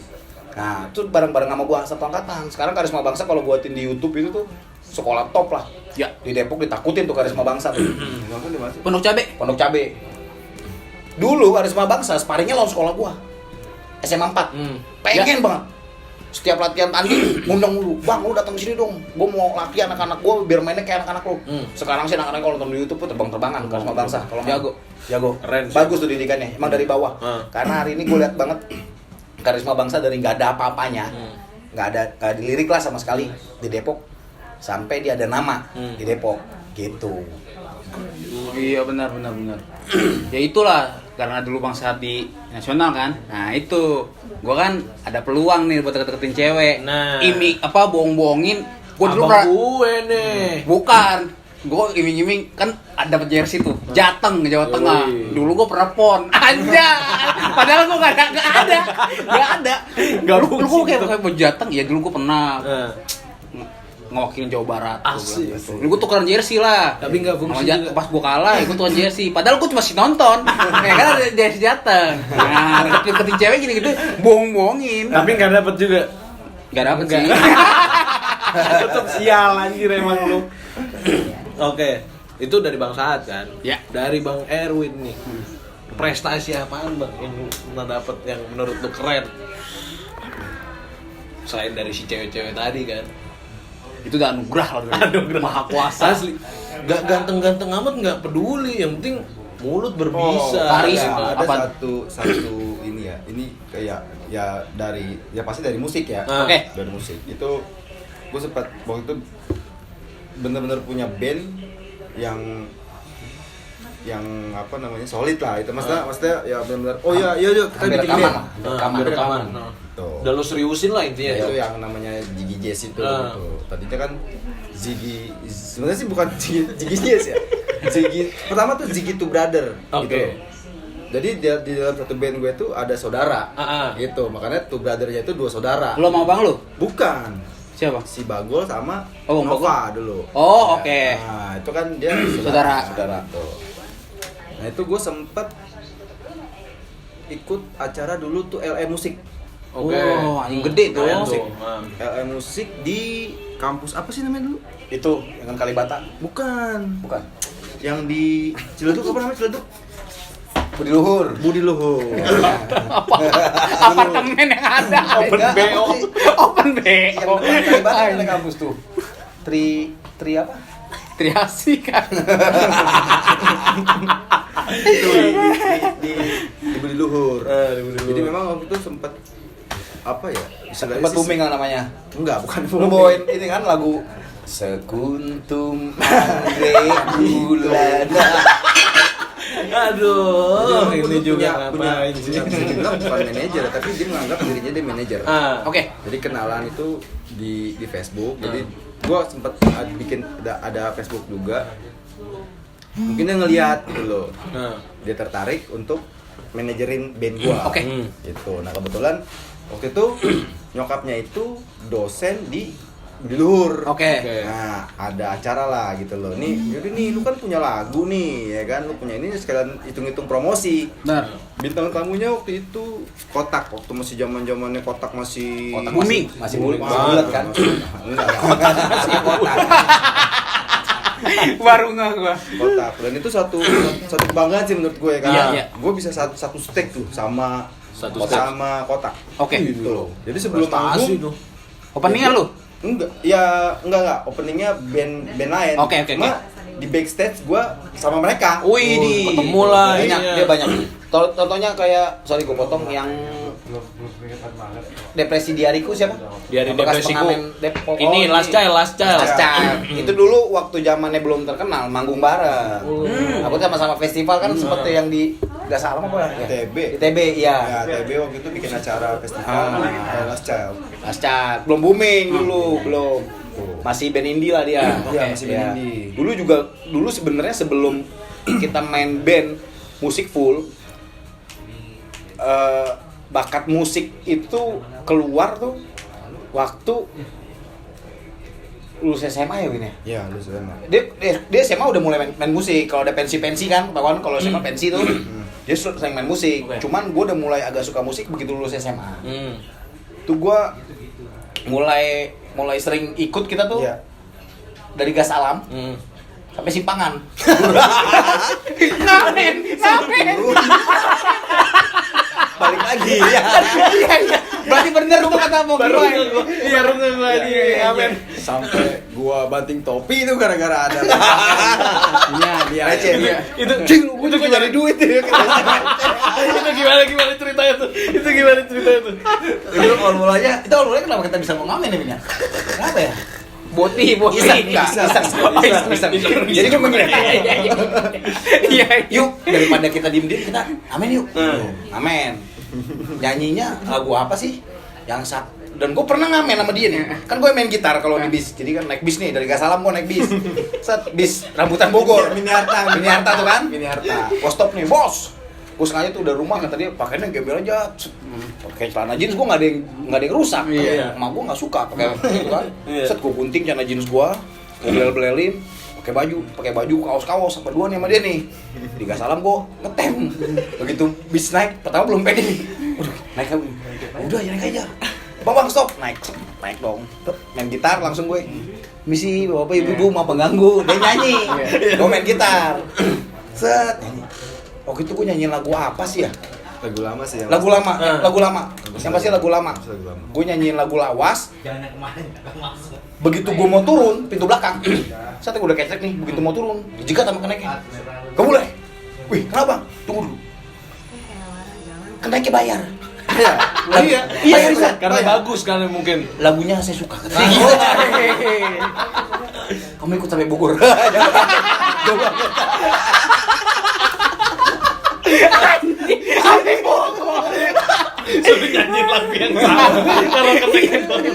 Nah, itu bareng-bareng sama gua satu angkatan. Sekarang Karisma Bangsa kalau buatin di YouTube itu tuh sekolah top lah. Ya. Di Depok ditakutin tuh Karisma Bangsa tuh. Pondok Cabe. Pondok Cabe. Dulu Karisma Bangsa sparringnya lawan sekolah gua. SMA 4. Pengen banget. Setiap latihan tanding ngundang dulu, "Bang, lu datang sini dong. Gua mau latih anak-anak gua biar mainnya kayak anak-anak lu." Sekarang sih anak-anak kalau nonton di YouTube tuh terbang-terbangan Karisma Bangsa. Kalau jago. Keren sih. Bagus tuh didikannya. Emang dari bawah. Karena hari ini gua lihat banget Karisma Bangsa dari nggak ada apa-apanya. Nggak dilirik lah sama sekali di Depok. Sampai dia ada nama di Depok. Gitu. Iya benar. Ya itulah karena dulu Bang Sahat di nasional kan. Nah itu gua kan ada peluang nih buat deket-deketin cewek. Nah. Bohong-bohongin. Gua dulu Abang gue nih. bukan. Gua iming-iming kan ada dapet jersey tuh. Jateng Jawa Tengah. Yoi. Dulu gua pernah pon. Anjay. Padahal gua enggak ada. Nggak Dulu gua fungsi kayak mau Jateng ya dulu gua pernah Nah, ngewakilin Jawa Barat. Asik. Dulu gua tukeran jersey lah. Tapi nggak fungsi Sama juga. pas gua kalah, ya gua tukeran jersey. Padahal gua cuma si nonton. Ya kan ada jersey Jateng. Nah, deketin cewek gini-gitu, bohong-bohongin. tapi nggak dapet juga. Gak dapet sih. Tetep sial anjir emang lu. Oke, itu dari Bang Sahat kan? Ya. Dari Bang Erwin nih. Prestasi apaan Bang yang lu pernah dapet yang menurut lu keren? Selain dari si cewek-cewek tadi kan. Itu udah anugerah lah dari Maha Kuasa. Asli. Gak ganteng-ganteng amat nggak peduli, yang penting mulut berbisa. karisma. ada Apa? satu ini ya. Ini kayak ya pasti dari musik ya. Oke. Dari musik. Itu gue sempat waktu itu bener-bener punya band yang apa namanya solid lah itu maksudnya ya benar-benar kita Hampir bikin rekaman band. lah. Hampir rekaman. Tuh. Udah lu seriusin lah intinya Ya, tuh. itu yang namanya Ziggy Jazz itu Ah. gitu. Tadinya kan Ziggy sebenarnya sih bukan Ziggy Jazz ya. Ziggy pertama tuh Ziggy Two Brother Oke. gitu. Jadi di dalam satu band gue tuh ada saudara. Gitu. Makanya Two Brother-nya itu 2 saudara. Lu mau bang lu? Bukan. Siapa? Si Bagol sama Oh, Bang Nova dulu. Oh, oke. Nah, itu kan dia Saudara. saudara tuh. Nah, itu gue sempet ikut acara dulu tuh LE Musik. Oke. Oh, anjing gede tuh. Keren tuh. LE Musik di kampus apa sih namanya dulu? Itu dengan Kalibata. Bukan. Bukan. Yang di Ciledug apa namanya Ciledug? Budi Luhur. Budi Luhur. Apartemen yang ada. Open BO. Open Yang BO. depan Kalibata ada kampus tuh. Tri apa? Triasi kan. Itu di Budi Luhur. Di Budi Luhur. Jadi memang waktu itu sempat apa ya? istilahnya Tempat sih- booming lah namanya. Enggak, bukan Lu booming. bawain ini kan lagu Sekuntum anggrek bulan. Aduh, Jadi ini memang juga punya ngapain sih? bisa dibilang bukan manajer, tapi dia menganggap dirinya dia manajer. Oke. Jadi kenalan itu di Facebook. Jadi gua sempet bikin ada Facebook juga. Mungkin dia ngeliat gitu loh. Dia tertarik untuk manajerin band gua. Oke. Gitu. Nah, kebetulan waktu itu nyokapnya itu dosen di Luhur. Oke. Nah, ada acara lah gitu loh. Nih, yaudah nih lu kan punya lagu nih, ya kan? Lu punya ini sekalian hitung-hitung promosi. Benar. Bintang tamunya waktu itu Kotak, waktu masih zaman-zamannya Kotak masih Kotak Booming. masih booming, masih bulat kan? Enggak, Kotak masih Kotak. Baru nggak gua. Kotak. Dan itu satu kebanggaan sih menurut gue kan. Iya, iya. Gue bisa satu stake tuh sama Satu sama Kotak. Oke. Gitu loh. Jadi sebelum Prestasi manggung tuh. Openingan lu? enggak openingnya band lain. Oke. Cuma di backstage gue sama mereka. Wih, di ketemu lah. Banyak, Iya. dia banyak. Contohnya kayak, sorry gue potong, yang Depresi Diariku siapa? Diari Yang bekas Depresiku. pengamen Depok. Ini Last Child. Last Child. Itu dulu waktu zamannya belum terkenal, manggung bareng. Aku sama-sama festival kan sempet tuh yang di Gas Alam apa ya? ITB. ITB, iya. Ya, TB waktu itu bikin acara festival Last Child. Last Child. Belum booming dulu, belum. Masih band indie lah dia. Iya, masih band Iya. indie. Dulu sebenarnya sebelum kita main band musik full, bakat musik itu keluar tuh waktu lulus SMA ya Win ya? Iya, lu sama. Dia SMA udah mulai main musik. Kalau ada pensi-pensi kan, tau kan kalau SMA pensi tuh dia sering main musik. Cuman gue udah mulai agak suka musik begitu lulus SMA. Tuh gue mulai sering ikut kita tuh Iya. dari Gas Alam sampai Simpangan. Ngamen. Balik lagi ya. Iya. Berarti bener tuh kata mau Baru gue. nggak gua. Iya, rungang lagi. Amin. Sampai gua banting topi itu gara-gara ada. Iya. Receh. Itu Gue juga nyari duit ya. itu gimana ceritanya tuh? Itu gimana ceritanya tuh? Itu awal mulanya kenapa kita bisa mau ngamen ya Bin ya? Kenapa ya? Boti. Iseng. Jadi cuma gini. Iya. Yuk, daripada kita diem-diem, kita amen yuk. Amen. Nyanyinya lagu apa sih? Dan gue pernah ngamen sama dia nih. Kan gue main gitar kalau di bis. Jadi kan naik bis nih, dari Gas Alam gue naik bis. Bis rambutan Bogor. Mini Harta tuh kan? Mini Harta. Gue stop nih, bos. Gue sengaja tuh udah rumah, kata dia pakainya gembel aja. Pakai celana jeans gue nggak ada yang rusak. Iya. Emak gue nggak suka pakai gitu kan. Iya. Set gue gunting celana jeans gue belelin. Pakai baju kaos apa dua nih sama dia nih. Di Gas Alam gue ngetem. Begitu bis naik, pertama belum pede nih. Naik aja. Udah ya naik aja. Bang stop, naik dong. Main gitar langsung gue. Misi bapak ibu mau pengganggu, dia nyanyi. Gue main gitar. Set nyanyi. Waktu itu gue nyanyiin lagu apa sih ya? Lagu lama sih yang Lagu lama. Yang pasti lagu lama. Lagu lama. Gue nyanyiin lagu lawas. Begitu gue mau turun pintu belakang, saat gue udah kecek nih, begitu mau turun, dijegat sama keneknya. Gak boleh. Wih, kenapa? Tunggu dulu. Keneknya bayar. Iya, bisa. karena bagus kan mungkin. Lagunya saya suka. Kamu ikut sampai Bogor. Sudah nyanyi lagu yang sama karena kepengen banget.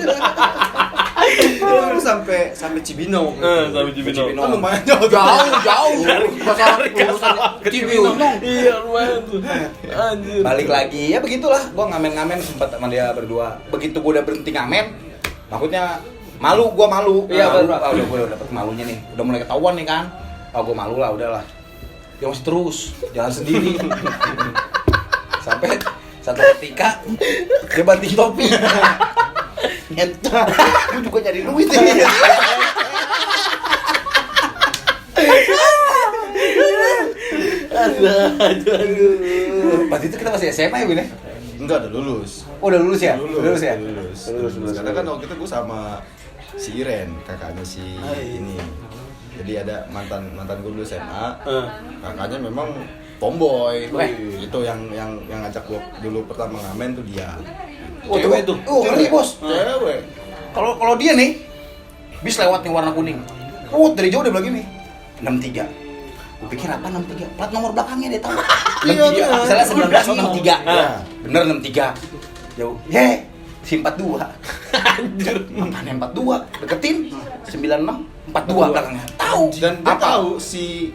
Lu sampai Cibinong. Sampai Cibinong. Kan lumayan jauh. Jauh. Masalah Cibinong. Iya, lumayan tuh. Anjir. Balik lagi, ya begitulah. Gua ngamen-ngamen sempat sama dia berdua. Begitu gua udah berhenti ngamen, maksudnya gua malu. Iya, malu. bener. Gua udah dapet malunya nih. Udah mulai ketahuan nih kan. Gua malu lah, udahlah. Dia masih terus jalan sendiri. Sampai satu ketika dia banting topi. Entah, gua juga nyari duit ya. Aduh. Pas itu kita masih SMA ya, Bin ya? Enggak, udah lulus. Oh, udah lulus ya? Lulus. Lulus. Karena kan waktu itu gue sama si Iren, kakaknya si ini. Jadi ada mantan gue dulu SMA. Kakaknya memang tomboy. Weh. Itu yang ngajak gua dulu pertama ngamen tuh dia. Cewek tuh. Oh, ngeri bos. Cewek. Kalau dia nih, bis lewat nih warna kuning. Dari jauh dia bilang gini, 63. Gue pikir apa 63? Plat nomor belakangnya dia tahu. 63. Misalnya 1963. Bener 63. Jauh. Ye, si 42. Anjir. Apaan 42? Deketin 96 42 belakangnya. Tahu. Dan dia tahu si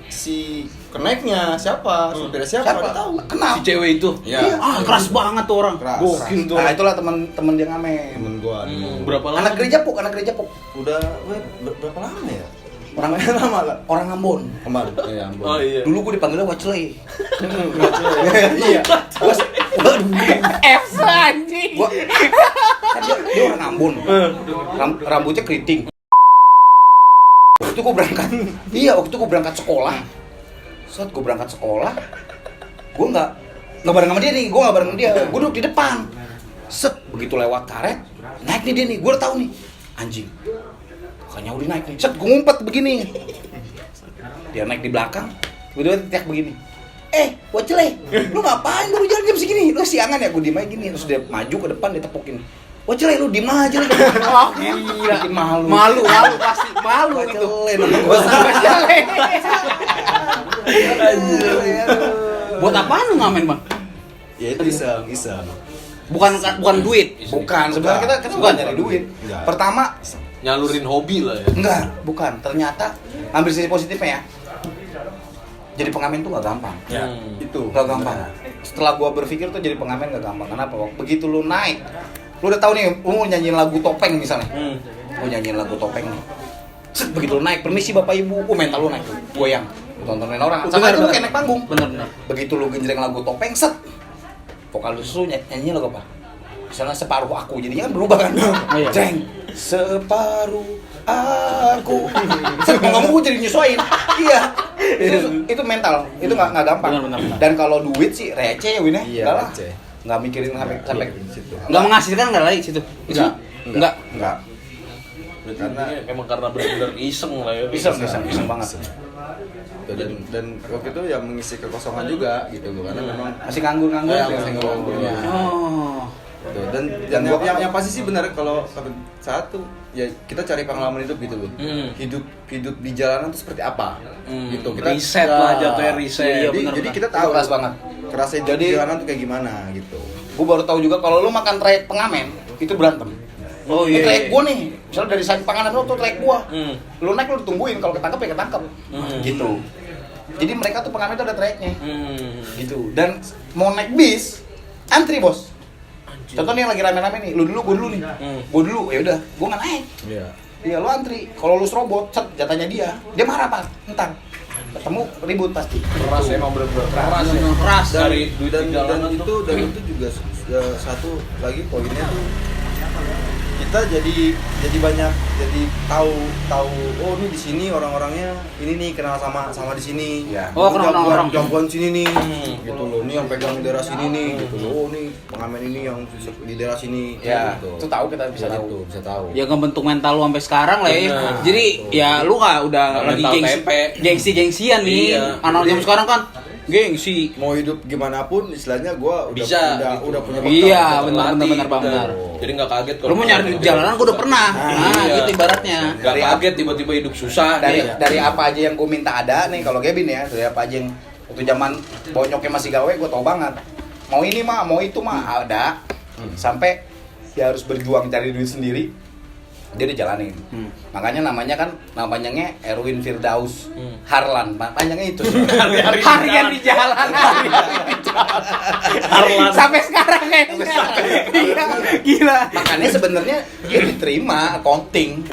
kenaiknya siapa, supirnya siapa, dia tahu. Kenal. Si cewek itu. Iya. Keras banget tuh orang. Keras. Gokil tuh. Nah, itulah teman-teman dia ngamen. Temen gua dulu. Berapa lama? Anak gereja pok. Udah berapa lama ya? Orang lama lah. Orang Ambon. Kemarin. Ya ampun. Oh iya. Dulu gue dipanggilnya Wacley. Iya. F anjing. Gua kan dia orang Ambon. Rambutnya keriting. Waktu itu gue berangkat sekolah. Saat gue berangkat sekolah, gue nggak bareng sama dia nih, gue duduk di depan. Set, begitu lewat karet, naik nih dia nih, gue udah tahu nih, anjing. Makanya udah naik nih, set, gue ngumpet begini. Dia naik di belakang, tiba-tiba teriak begini. Wacele, lu ngapain baru jalan jam segini? Lu siangan ya? Gue diem aja gini, terus dia maju ke depan, dia tepukin. Wacele, lu diem aja lu. Oh, gila. Bikin malu. Malu pasti malu itu. Wacele, nama gue Buat apaan lu ngamen, Bang? Ya itu iseng. Bukan duit. Bukan, sebenarnya kita bukan nyari duit. Enggak. Pertama, Nyalurin hobi lah ya. enggak, bukan. Ternyata ambil sisi positifnya ya. Jadi pengamen tuh gak gampang. Ya, Hmm. itu. Gak gampang. Setelah gua berpikir tuh jadi pengamen gak gampang. Kenapa? Begitu lu naik, lu udah tahu nih, lu mau nyanyiin lagu topeng misalnya. Lu nyanyiin lagu topeng nih. Set, begitu lu naik, permisi Bapak Ibu, mental lu naik tuh, goyang. Lu tontonin orang. Sama aja lu kayak naik panggung. Bener. Begitu lu genjreng lagu topeng, set. Vokal lu susu nyanyi lagu apa? Misalnya separuh aku, jadinya kan berubah kan? iya. Jeng, separuh aku. Set, mau nggak mau gue jadi nyesuaiin. Iya. Itu mental, itu nggak gampang. Benar. Dan kalau duit sih receh ya Win ya. Iya, Nggak lah. receh. Nggak mikirin sampai situ. Enggak menghasilkan enggak lagi situ. Itu enggak. Berarti intinya emang karena benar-benar iseng lah ya. Iseng banget. Dan waktu itu ya mengisi kekosongan juga gitu karena memang Masih nganggur masih nganggur. Oh. Tuh, dan yang pasti sih benar kalau satu ya kita cari pengalaman hidup gitu loh. Hidup di jalanan tuh seperti apa gitu. Kita Riset lah jatuhnya riset. Iya, jadi benar. kita tahu Keras banget. kerasa hidup di jalanan tuh kayak gimana gitu. Gue baru tahu juga kalau lu makan trayek pengamen itu berantem. Oh Ini iya. trayek gua nih, misalnya dari Sari Panganan lu tuh trayek gua. Hmm. Lu naik lu ditungguin, kalau ketangkep ya ketangkep. Gitu. Jadi mereka tuh pengamen tuh ada trayeknya. Gitu. Dan mau naik bis, antri bos. Contohnya yang lagi rame-rame nih, lu dulu, gua dulu nih. Gua dulu, ya udah, gua nggak naik. Iya. Iya, lu antri. Kalau lu serobot, set jatahnya dia marah Pak. Entar ketemu ribut pasti. Keras emang bener-bener keras ya. Keras. Dari duit dan di jalanan itu tuh. dan itu juga satu lagi poinnya tuh kita jadi banyak tahu oh ini di sini orang-orangnya ini nih kenal sama di sini. Iya. Oh, kenal orang. jagoan sini nih gitu loh. Ini yang pegang di daerah sini nih gitu loh. Oh ini pengamen ini yang di daerah sini Ya, gitu. itu tahu kita bisa Bisa tahu. gitu, bisa tahu. Ya ngebentuk mental lu sampai sekarang lah ya. Bener. Jadi ya lu nggak udah Nggak lagi mental tepe. gengsi-gengsian nih. Iya. Anak zaman sekarang kan gengsi. Mau hidup gimana pun istilahnya gua udah Bisa, udah gitu. punya Iya, bekal. benar Latih, benar. Jadi nggak kaget Lu mau nyari di jalanan gua udah pernah. Nah, iya. gitu ibaratnya. Nggak kaget tiba-tiba hidup susah. Dari apa aja yang gue minta ada nih kalau Kevin ya, dari apa aja yang waktu zaman bonyoknya masih gawe gue tau banget. Mau ini mah, mau itu mah ada. Sampai dia harus berjuang cari duit sendiri. Dia dijalanin. Makanya namanya Erwin Firdaus Harlan. Panjangnya itu. Harian di jalan. Harlan. Sampai sekarang kayaknya. Iya, gila. Makanya sebenarnya dia diterima accounting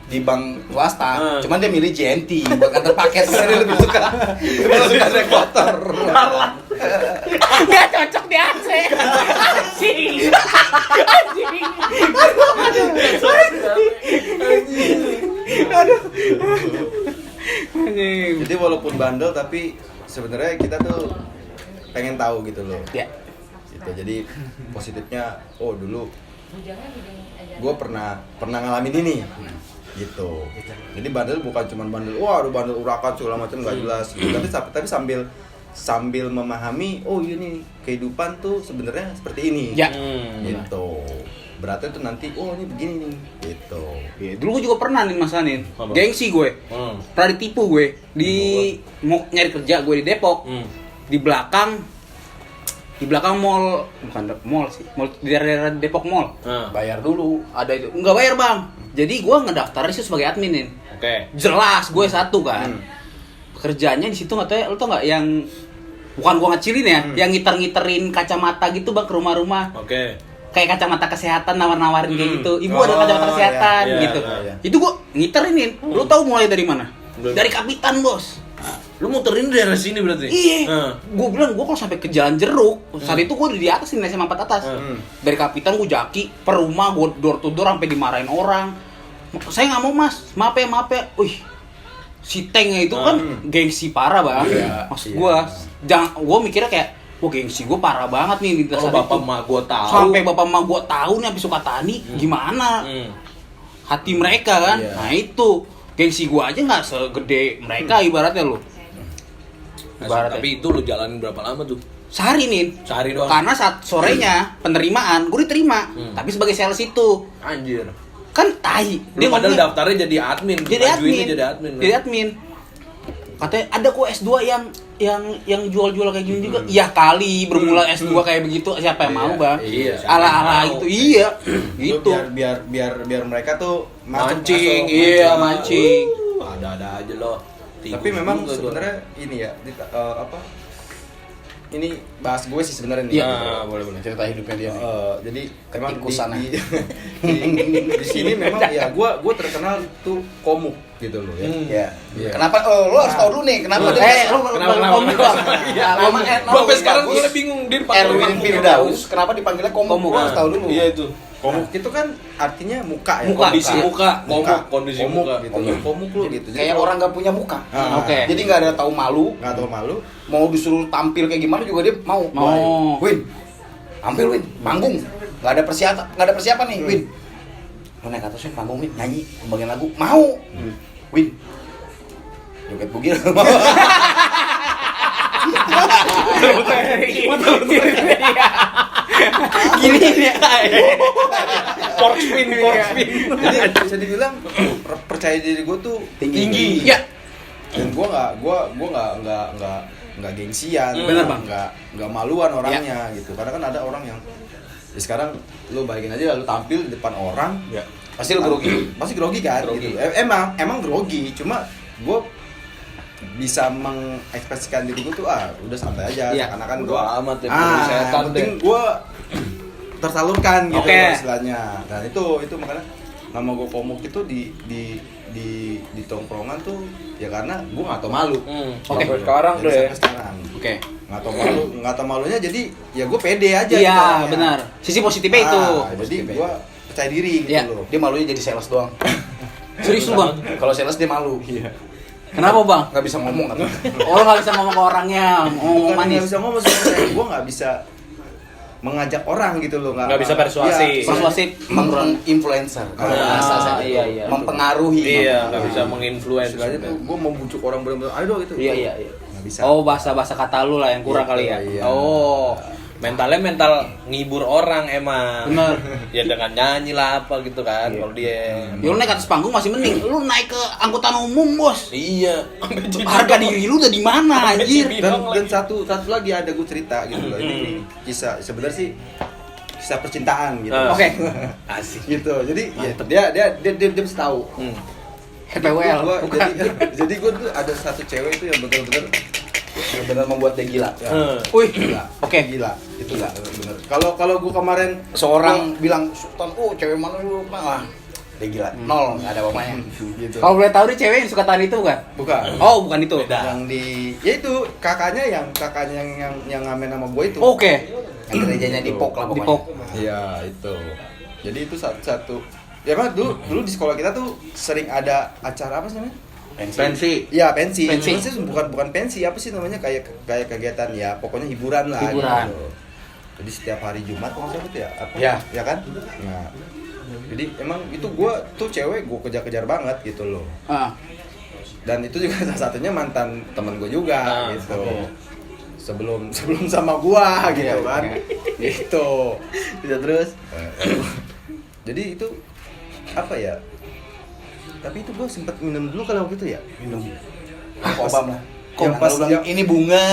di bank swasta. Cuman dia milih JNT buat kantor paket. Karena dia lebih suka naik motor. Nggak cocok di AC. Anjing. Anjing. Jadi walaupun bandel tapi sebenarnya kita tuh pengen tahu gitu loh. Ya. Gitu. Jadi positifnya oh dulu gue pernah ngalamin ini gitu. Jadi bandel bukan cuma bandel wah ada bandel urakan segala macam nggak jelas gitu. Tapi sambil memahami, oh ini kehidupan tuh sebenarnya seperti ini. Ya. Gitu. Berarti tuh nanti, oh ini begini nih. Gitu. Ya, dulu gue juga pernah nih Mas Anin. Apa? Gengsi gue. Pernah ditipu gue di mau nyari kerja gue di Depok. Di belakang mall, bukan mall sih, mall di daerah Depok Mall. Bayar dulu, ada itu. Enggak bayar, Bang. Jadi gue ngedaftar di situ sebagai adminin. Oke. Jelas gue satu kan. Pekerjaannya di situ nggak tahu, lu tau nggak yang bukan gue ngecilin ya, yang ngiter-ngiterin kacamata gitu Bang ke rumah-rumah. Oke. Kayak kacamata kesehatan nawar-nawarin kayak gitu. Ibu Oh, ada kacamata kesehatan iya, gitu. iya. Itu gua ngiterinin. Lu tahu mulai dari mana? Dari Kapitan, Bos. Lu muterin daerah sini berarti? Iya. Gua bilang gua kalau sampai ke Jalan Jeruk, saat itu gua udah di atas nih SMA 4 atas. Dari Kapitan gua jaki per rumah, gua door to door sampai dimarahin orang. Saya nggak mau, Mas. Maaf ya. Wih. Si Tengnya itu kan gengsi parah, Bang. Iya, Maksud iya. gua, gua mikirnya kayak wah gengsi gue parah banget nih di Kalau dasar bapak itu. emak gua tahu. Sampai bapak emak gue tahu nih sampai Sukatani gimana hati mereka kan. Iya. Nah itu gengsi gue aja nggak segede mereka ibaratnya lo. Ibaratnya. Tapi itu lu jalanin berapa lama tuh? Sehari nih. Sehari doang. Karena saat sorenya penerimaan gue diterima, tapi sebagai sales itu Anjir. kan tai. Dia padahal ngomongnya- daftarnya jadi admin. jadi Majuinnya admin. jadi admin. Jadi admin. Katanya ada kok S2 yang jual-jual kayak gini juga. Ya kali bermula S2 kayak begitu siapa yang mau, Bang? Iya, siapa Ala-ala yang mau? itu iya. Itu Gitu. biar mereka tuh Mancing, Iya, mancing. Ada aja loh. Tapi memang sebenarnya ini ya ini bahas gue sih sebenarnya nih. Iya. boleh. Cerita hidupnya dia nih. Jadi memang Ketikusan di, di sini memang ya gue terkenal tuh komuk gitu loh ya. Ya. Iya. Kenapa? Oh, lo harus tahu dulu nih kenapa dia Kenapa? komik, Bang? Iya, Nama gua sampai sekarang bagus. gue bingung dia dipanggil Erwin komuk. Firdaus kenapa dipanggilnya komuk? Komuk. Lo harus tahu dulu. Iya itu. Komuk itu kan artinya muka ya. Muka. Kondisi muka, komuk, kondisi komuk muka. gitu. Komuk lu gitu. Jadi Kayak kalau- orang gak punya muka. Ah, Oke. Jadi nggak ada tahu malu. nggak tahu malu. Mau disuruh tampil kayak gimana juga dia mau. Mau. Win, tampil Win, panggung. Nggak ada persiapan nih, Win. Lo naik atas Win, panggung Win, nyanyi, bagian lagu, mau. Win, joget bugil. Gini nih. Pork spin. Jadi bisa dibilang percaya diri gue tuh Tinggi. Ya. dan gue nggak gengsian, Bener, Bang. nggak maluan orangnya gitu. Karena kan ada orang yang ya sekarang lu balikin aja, lu tampil di depan orang, Ya. Pasti lo grogi. pasti grogi kan? Grogi. Gitu. Emang grogi, cuma gue bisa mengekspresikan diri gue tuh udah santai aja, Iya. karena kan Udah gue amat ya, perlu setan yang penting deh. gue tersalurkan gitu Oke. loh istilahnya. Dan itu makanya nama gue komuk itu di tongkrongan tuh ya karena gue nggak tau malu. Oke. Sampai sekarang Jadi deh. sampai sekarang Oke. nggak tau malunya, jadi ya gue pede aja gitu Iya, orangnya. benar. Sisi positifnya itu. Jadi gue percaya diri gitu Iya. loh. Dia malunya jadi sales doang. Serius lu, Bang? Kalau sales dia malu. Iya. Kenapa, Bang? Nggak bisa ngomong kan? Oh, lo nggak bisa ngomong ke orangnya, ngomong Bukan nggak manis. bisa ngomong sebenarnya, gue nggak bisa mengajak orang gitu loh, Nggak bisa persuasi. Iya, Persuasif. Influencer. Kalau Ah, bahasa saya. iya. Mempengaruhi. Iya, nggak bisa menginfluence. istilahnya tuh gue membujuk orang benar-benar ayo dong gitu. Iya. Nggak bisa. Oh, bahasa kata lu lah yang kurang Gitu, kali ya. iya. Oh. Mentalnya mental ngibur orang emang. Bener. Ya dengan nyanyi lah apa gitu kan. Kalau dia. Ya lu naik atas panggung masih mending. Lu naik ke angkutan umum, Bos. Iya. Sampai jadi Harga diri lu udah di mana, anjir? Dan satu lagi ada gue cerita gitu loh. Ini kisah sebenarnya sih kisah percintaan gitu. Oke. Asik. Gitu. Jadi ya, dia mesti tahu. HPWL. Bukan. Jadi gue tuh ada satu cewek itu yang benar-benar membuat dia gila. Ya. Wih. Gila. Oke. Gila. Itu gila bener. Kalau gue kemarin Seorang bilang, Sultan, cewek mana lu? Wah, dia gila. Nol, nggak ada apa-apanya. gitu. Kalau boleh tahu nih cewek yang suka tani itu bukan? Bukan. Oh, bukan itu. Yang di ya itu kakaknya yang ngamen sama gue itu. Oke. Yang gerejanya Depok lah pokoknya. Depok. Iya, itu. Jadi itu satu. Ya emang dulu di sekolah kita tuh sering ada acara apa sih namanya? Pensi. Iya, pensi. Pensi. Pensi bukan pensi, apa sih namanya? Kayak kegiatan ya, pokoknya hiburan lah Hiburan. gitu. Jadi setiap hari Jumat kalau nggak salah itu ya, apa? Ya. Ya kan? Nah. Jadi emang itu gua tuh cewek gua kejar-kejar banget gitu loh. Ah. Dan itu juga salah satunya mantan temen gue juga gitu. sebelum sama gua gitu kan. Gitu. Bisa terus. Jadi itu apa ya? Tapi itu gua sempat minum dulu kalau waktu itu ya. Minum. Kobam lah. Yang Kok pas bilang, yang- ini bunga.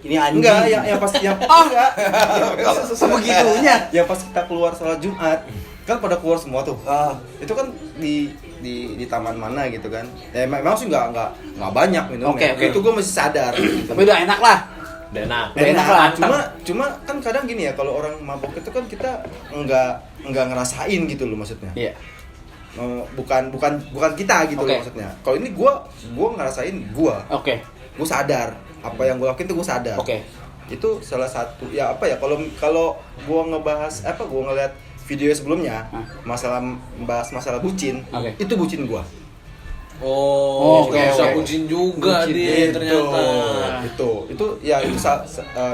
Ini anjing. Enggak, yang pas yang enggak. Sebegitunya. Yang pas kita keluar sholat Jumat, kan pada keluar semua tuh. Ah. Itu kan di taman mana gitu kan. Ya memang sih enggak banyak minumnya. Oke. Itu gua masih sadar gitu. Tapi udah enak lah. Enak. Enak lah. Cuma kan kadang gini ya, kalau orang mabok itu kan kita enggak ngerasain gitu loh maksudnya. Iya. Bukan kita gitu Oke. loh maksudnya. Kalau ini gua ngerasain gua sadar apa yang gua lakuin tuh gua sadar. Oke. Itu salah satu ya apa ya, kalau gua ngebahas apa, gua ngeliat video sebelumnya bahas masalah bucin. Oke. Itu bucin gua. Oh, Oke, bisa oke. bucin juga Bucin, dia gitu. ternyata. Itu ya itu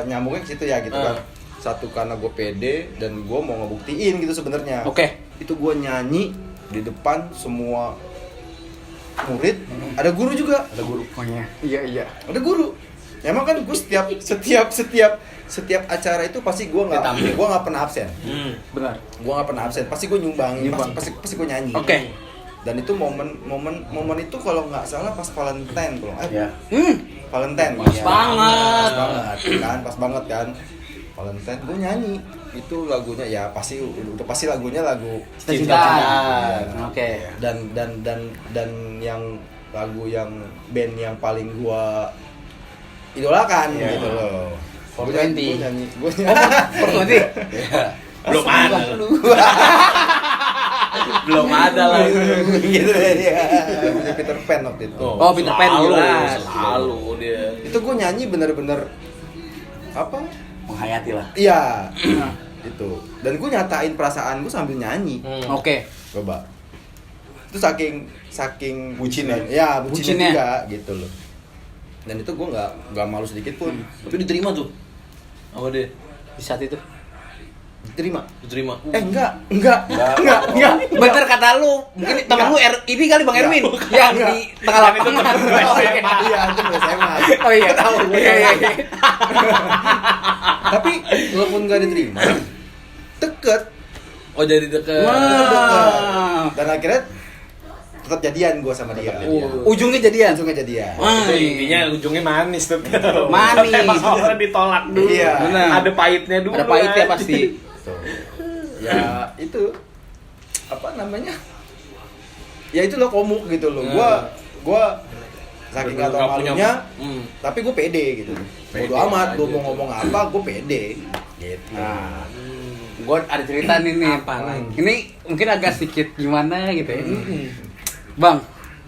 nyambungnya ke situ ya gitu kan. Satu karena gue pede dan gue mau ngebuktiin gitu sebenarnya. Oke. Itu gue nyanyi di depan semua murid, ada guru juga. Ada guru. Iya. Ada guru. Emang kan gue setiap acara itu pasti gue nggak pernah absen. Benar. Gue nggak pernah absen. Pasti gue nyumbang. Pasti gue nyanyi. Oke. Dan itu momen itu kalau nggak salah pas Valentine kalau Ya. Valentine. Pas Ya. banget. Pas banget kan. Valentine gue nyanyi. Itu lagunya ya pasti lagunya lagu Cinta. Cinta. Oke. Dan yang lagu yang band yang paling gua idolakan Iya. gitu loh. 420. Gua nyanyi. Belum ada. Belum ada lah itu. Gitu ya. Lagunya Peter Pan waktu itu. Oh, Peter Pan selalu, jelas. Selalu dia. Itu gua nyanyi bener-bener apa? Menghayati lah. Iya. Itu. Dan gua nyatain perasaan gua sambil nyanyi. Oke. Coba. Itu saking Bucinnya. Ya, bucinnya Bucinnya. juga gitu loh. Dan itu gua nggak malu sedikit pun. Tapi diterima tuh. Apa dia? Di saat itu. Diterima. Diterima. Enggak. Bener kata lu, mungkin temen lu ini kali Bang Erwin yang di tengah lapangan. Iya, itu SMA. Oh iya. Tahu. Iya. Tapi walaupun nggak diterima, deket. Oh jadi deket. Wah. Dan akhirnya tetap jadian gua sama dia. Ujungnya jadian. Langsung jadian. Wah. Itu intinya ujungnya manis tuh. Manis. Emang soalnya ditolak dulu. Iya. Benar. Ada pahitnya dulu. Ada pahitnya aja. pasti. Tuh. Ya itu apa namanya? Ya itu loh komuk gitu loh. Gua saking nggak tahu Nggak punya- malunya, Hmm. tapi gue pede gitu. Pede Bodo amat, gue aja. mau ngomong apa, gue pede. Gitu. Nah, gue ada cerita nih. Ini mungkin agak sedikit gimana gitu ya. Bang,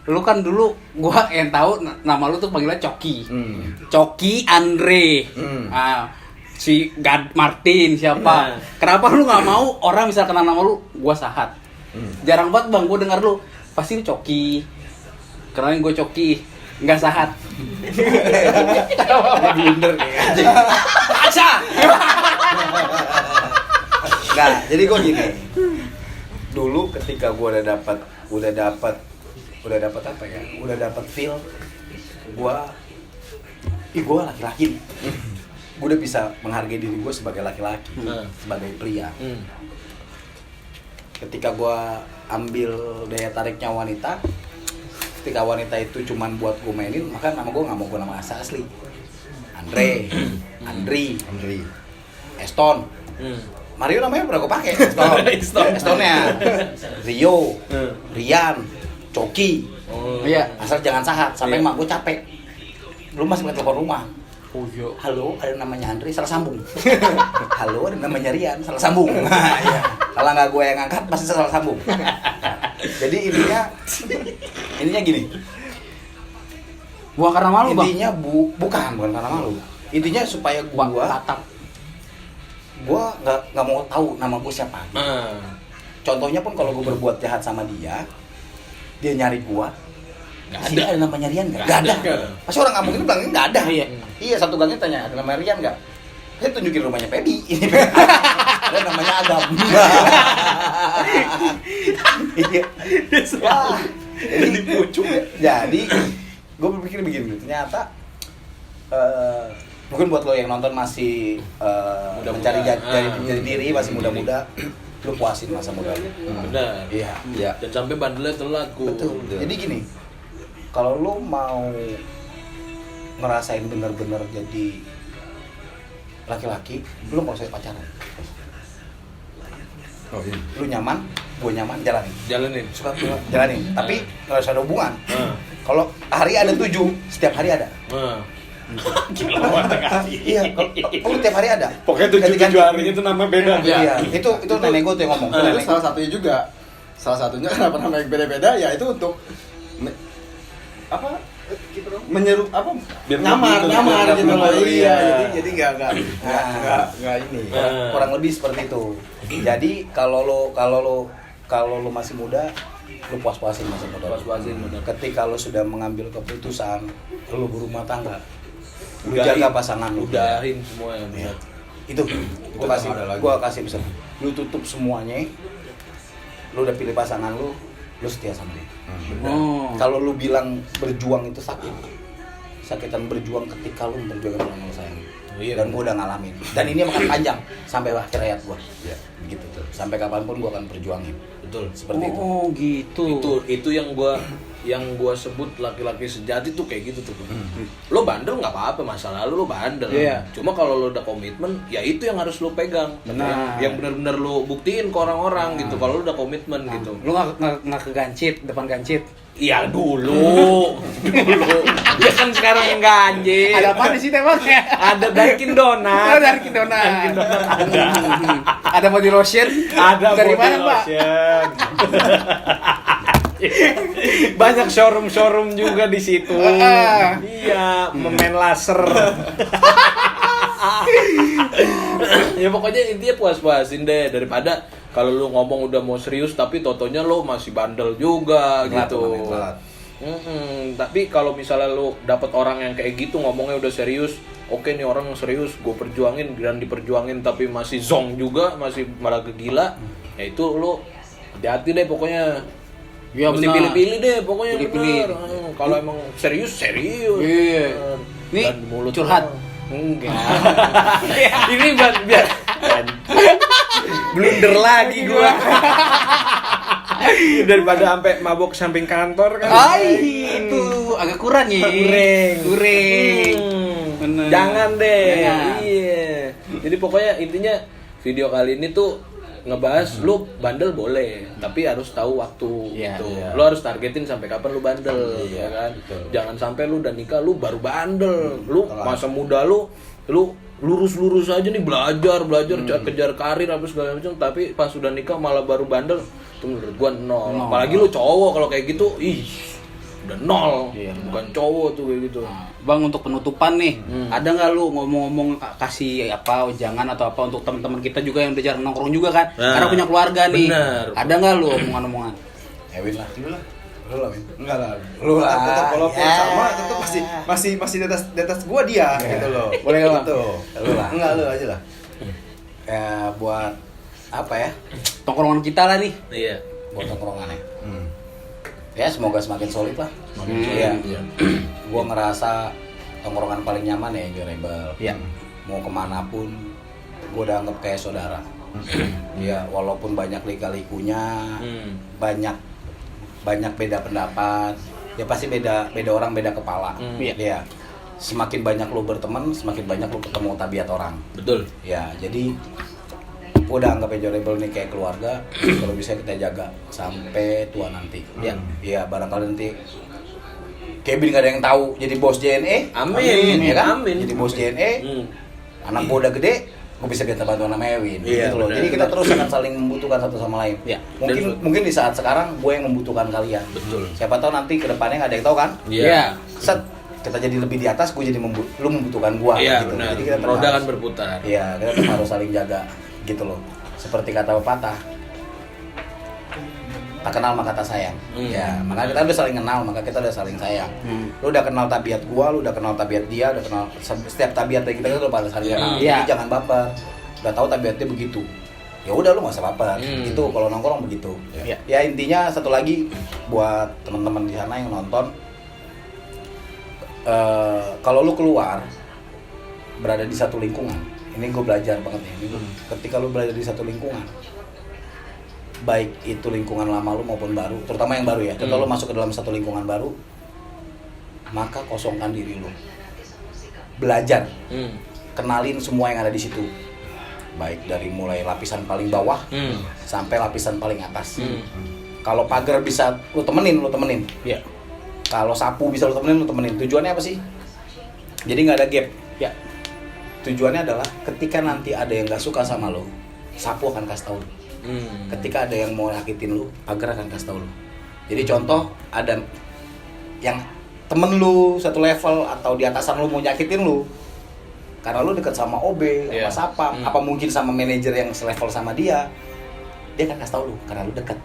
lu kan dulu gua yang tahu nama lu tuh panggilnya Coki. Coki Andre. Ah, si Gad Martin siapa? Kenapa lu nggak mau orang misal kenal nama lu? Gua Sahat. Jarang banget Bang, gua dengar lu pasti lu Coki. Kenalin gue Coki, nggak Sahat. Blunder nih anjing. Aca. Nah, jadi gue gini. Dulu ketika gue udah dapat apa ya? Udah dapat feel gue laki-laki nih. Gue udah bisa menghargai diri gue sebagai laki-laki, sebagai pria. Ketika gue ambil daya tariknya wanita, ketika wanita itu cuman buat gue mainin, maka nama gue nggak mau gue nama asli. Andre, Andri, Eston. Mario namanya pernah gue pakai. Estonnya. Rio, Rian, Coki. Iya. Asal jangan Sahat, sampai emak gue capek. Lu masih pakai telepon rumah. Oh iya. Halo, ada namanya Andri, salah sambung. Halo, ada namanya Rian, salah sambung. Iya. Kalau nggak gue yang ngangkat, pasti salah sambung. Jadi intinya gini. Gua karena malu Bang. Intinya bukan karena malu. Intinya supaya Gua gua tatap. nggak mau tahu nama gue siapa. Contohnya pun kalau gue berbuat jahat sama dia nyari gua. Nggak ada namanya Rian nggak? Nggak ada. Pasti orang kampung itu bilang nggak ada. Iya, satu gangnya tanya ada nama Rian nggak? Saya tunjukin rumahnya Pebi. Ini ada namanya Agam. Iya. Wah, jadi pucuk. Jadi gue berpikir begini, ternyata Mungkin buat lo yang nonton masih mencari jati diri, masih muda-muda, lu puasin masa muda lu. Benar. Iya. Iya. Dan sampai bandelnya telat gua. Betul. Jadi gini, kalau lu mau ngerasain bener-bener jadi laki-laki, lu nggak usah pacaran. Oh, iya. Lu nyaman, gue nyaman, jalanin. Jalanin. Suka gue jalanin. Tapi nggak usah ada hubungan. Nah. Kalau hari ada 7, setiap hari ada. Nah. Iya, kalau tiap hari ada. Pokoknya 7 hari itu nama beda. Iya, itu nenek gue tuh yang ngomong. Itu Nenek. salah satunya juga. Salah satunya kenapa namanya beda-beda ya itu untuk menyeru apa? Biar Nyamar lebih- gitu loh. lebih- Iya, iya. jadi enggak ini. Kurang lebih seperti itu. Jadi kalau lo masih muda, lu puas-puasin masa muda. Puas-puasin, benar. Ketika lo sudah mengambil keputusan lo berumah tangga, lu Udahin. jaga pasangan lu. Udahin semua yang Iya. benar. Itu nggak ada lagi. gua kasih pesan. Lu tutup semuanya. Lu udah pilih pasangan lu setia sama dia. Oh. Kalau lu bilang berjuang itu sakit. Sakitan berjuang ketika lu berjuang sama orang sayang. Iya. Dan gua udah ngalamin. Dan ini akan panjang sampai akhir hayat gua. Iya, begitu tuh. Sampai kapanpun gua akan perjuangin. Betul. Seperti itu. Oh gitu. Itu yang gua sebut laki-laki sejati tuh kayak gitu tuh. Lo bandel nggak apa-apa, masa lalu lo bandel. Iya. Cuma kalau lo udah komitmen, ya itu yang harus lo pegang. Benar. Yang benar-benar lo buktiin ke orang-orang gitu. Kalau lo udah komitmen gitu. Lu nggak ke gancit, depan gancit. Iya dulu. Ya kan sekarang yang ganjil. Ada apa di sini emangnya? Ada Dunkin Donat. Oh, dari Kindona. Ada body lotion. Ada dari body mana, Pak? lotion. Banyak showroom juga di situ. Iya, memain laser. Ya pokoknya intinya puas-puasin deh daripada kalau lu ngomong udah mau serius tapi totonya lu masih bandel juga Telat, gitu. namanya telat. Tapi kalau misalnya lu dapet orang yang kayak gitu ngomongnya udah serius, oke nih orang yang serius, gue perjuangin dan diperjuangin tapi masih zong juga, masih malah gila, ya itu lu hati-hati deh pokoknya. Iya, Mesti benar. pilih-pilih deh pokoknya Pilih-pilih. bener. Kalau emang serius. Iya. Bener. Nih, Dan mulut curhat. doang. Enggak. Ini biar blunder lagi gua. Daripada sampai mabok samping kantor kan. Itu agak kurang ya. Kurang. Bener. Jangan deh. Jangan. Iya. Jadi pokoknya intinya video kali ini tuh ngebahas lu bandel boleh, tapi harus tahu waktu Iya, gitu. iya. Lu harus targetin sampai kapan lu bandel, ya kan? betul. Jangan sampai lu udah nikah lu baru bandel. Lu telat. masa muda lu lurus-lurus aja nih belajar kejar karir apa segala macam, tapi pas sudah nikah malah baru bandel. Itu menurut gua nol. Nol. Apalagi lu cowok kalau kayak gitu, ih udah nol. Iya, Bukan cowok tuh kayak gitu. Nah, Bang, untuk penutupan nih, ada nggak lu ngomong-ngomong kasih apa jangan atau apa untuk teman-teman kita juga yang udah jarang nongkrong juga kan? Nah, Karena punya keluarga nih. bener. Ada nggak lu omongan-omongan? Ewin lah. Lu lah, Win. Enggak lah. Lu lah. Tetap walaupun Ya. sama tetap masih di atas gua dia gitu loh. Boleh nggak, Bang? Gitu. Lu lah. Enggak lu aja lah. Ya buat apa ya? Tongkrongan kita lah nih. Iya. Buat tongkrongannya. Ya semoga semakin solid lah. Iya. Gua ngerasa tongkrongan paling nyaman ya Enjoyable. Iya. Mau kemanapun gua udah anggap kayak saudara. Iya, walaupun banyak lika-likunya, banyak beda pendapat, ya pasti beda orang, beda kepala. Iya. Semakin banyak lu berteman, semakin banyak lu ketemu tabiat orang. Betul. Ya, jadi gua udah anggap Enjoyable nih kayak keluarga. Kalau bisa kita jaga sampai tua nanti. Iya, barangkali nanti Kevin gak ada yang tahu jadi bos JNE. Amin. Ya kan? Amin. Jadi bos JNE. Anak gua udah gede, gue bisa minta bantuan sama Ewin. Iya, Gitu loh. benar. Jadi kita terus akan saling membutuhkan satu sama lain. Iya. Mungkin di saat sekarang gue yang membutuhkan kalian. Betul. Siapa tahu nanti ke depannya nggak ada yang tahu kan? Iya. Set, kita jadi lebih di atas, gue jadi lu membutuhkan gua. Iya, gitu. benar. Jadi kita tetap Roda harus- kan berputar. Iya, kita tetap harus saling jaga gitu loh. Seperti kata pepatah, tak kenal maka tak sayang. Ya, maka kita udah saling kenal, maka kita udah saling sayang. Lu udah kenal tabiat gua, lu udah kenal tabiat dia, udah kenal setiap tabiat dari kita udah pada saling kenal. Iya. Jadi jangan baper. Udah tahu tabiatnya begitu. Ya udah lu nggak usah baper. Gitu kalau nongkrong begitu. Iya. Ya intinya satu lagi buat teman-teman di sana yang nonton, kalau lu keluar berada di satu lingkungan, ini gue belajar banget ya. Ketika lu berada di satu lingkungan, baik itu lingkungan lama lu maupun baru, terutama yang baru ya. Ketika lu masuk ke dalam satu lingkungan baru, maka kosongkan diri lu. Belajar, kenalin semua yang ada di situ. Baik dari mulai lapisan paling bawah sampai lapisan paling atas. Kalau pagar bisa lu temenin. Iya. Kalau sapu bisa lu temenin. Tujuannya apa sih? Jadi nggak ada gap. Ya. Tujuannya adalah ketika nanti ada yang nggak suka sama lu, sapu akan kasih tahu lu. Ketika ada yang mau nyakitin lu, pagar akan kasih tahu lu. Jadi contoh ada yang temen lu satu level atau di atasan lu mau nyakitin lu, karena lu dekat sama OB, sama Sapam, apa mungkin sama manajer yang selevel sama dia akan kasih tahu lu karena lu dekat.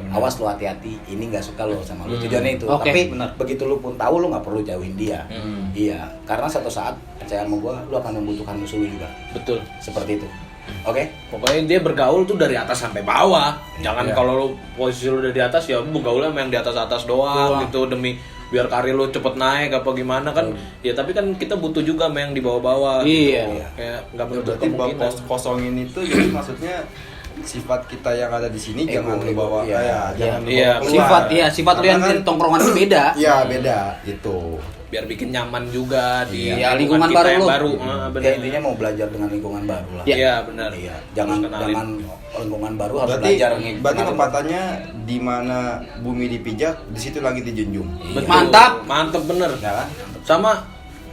Awas lu hati-hati, ini nggak suka lu sama lu. Tujuannya itu. Oke, Tapi benar. begitu lu pun tahu, lu nggak perlu jauhin dia. Iya, karena satu saat percaya sama gua, lu akan membutuhkan musuh lu juga. Betul. Seperti itu. Oke? Pokoknya dia bergaul tuh dari atas sampai bawah. Jangan Iya. kalau lu posisi lu udah di atas ya bergaulnya sama yang di atas doang gitu demi biar karir lu cepet naik apa gimana kan. Ya tapi kan kita butuh juga sama yang di bawah-bawah. Iya. Gitu. Kayak enggak menutup Berarti kemungkinan. kosongin itu jadi maksudnya sifat kita yang ada di sini jangan lu Ego, bawa iya. jangan lu Iya, bawa keluar. Sifat lu yang Karena di tongkrongan itu beda. Iya, beda itu. Biar bikin nyaman juga di Iya, lingkungan kita baru yang lu. baru. Ya Benar. intinya mau belajar dengan lingkungan baru lah. Iya, benar. Iya, jangan Harus kenalin. lingkungan baru harus Berarti belajar berarti kenalin. pepatahnya di mana bumi dipijak, di situ lagi dijunjung. Betul. Mantap. Mantap bener. Ya kan? Sama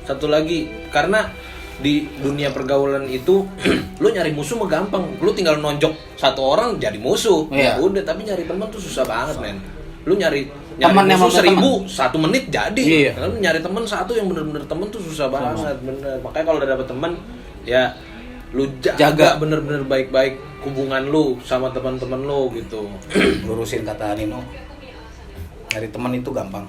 satu lagi, karena di dunia pergaulan itu lu nyari musuh mah gampang. Lu tinggal nonjok satu orang jadi musuh. Iya. Ya udah, tapi nyari teman tuh susah banget, men. Lu nyari Teman yang musuh bener 1000 1 menit jadi. Iya. Lu nyari teman satu yang bener-bener temen tuh susah banget, bener. Makanya kalau udah dapet teman ya lu jaga bener-bener baik-baik hubungan lu sama teman-teman lu gitu. Lurusin kata Nino. Nyari teman itu gampang.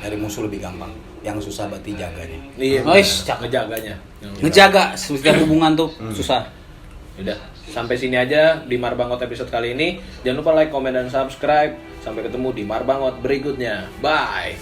Nyari musuh lebih gampang. Yang susah berarti jaganya. Iya. Wis, ngejaganya. Ngejaga setiap hubungan tuh susah. Udah, sampai sini aja di Marbangot episode kali ini. Jangan lupa like, komen, dan subscribe. Sampai ketemu di Marbangot berikutnya. Bye.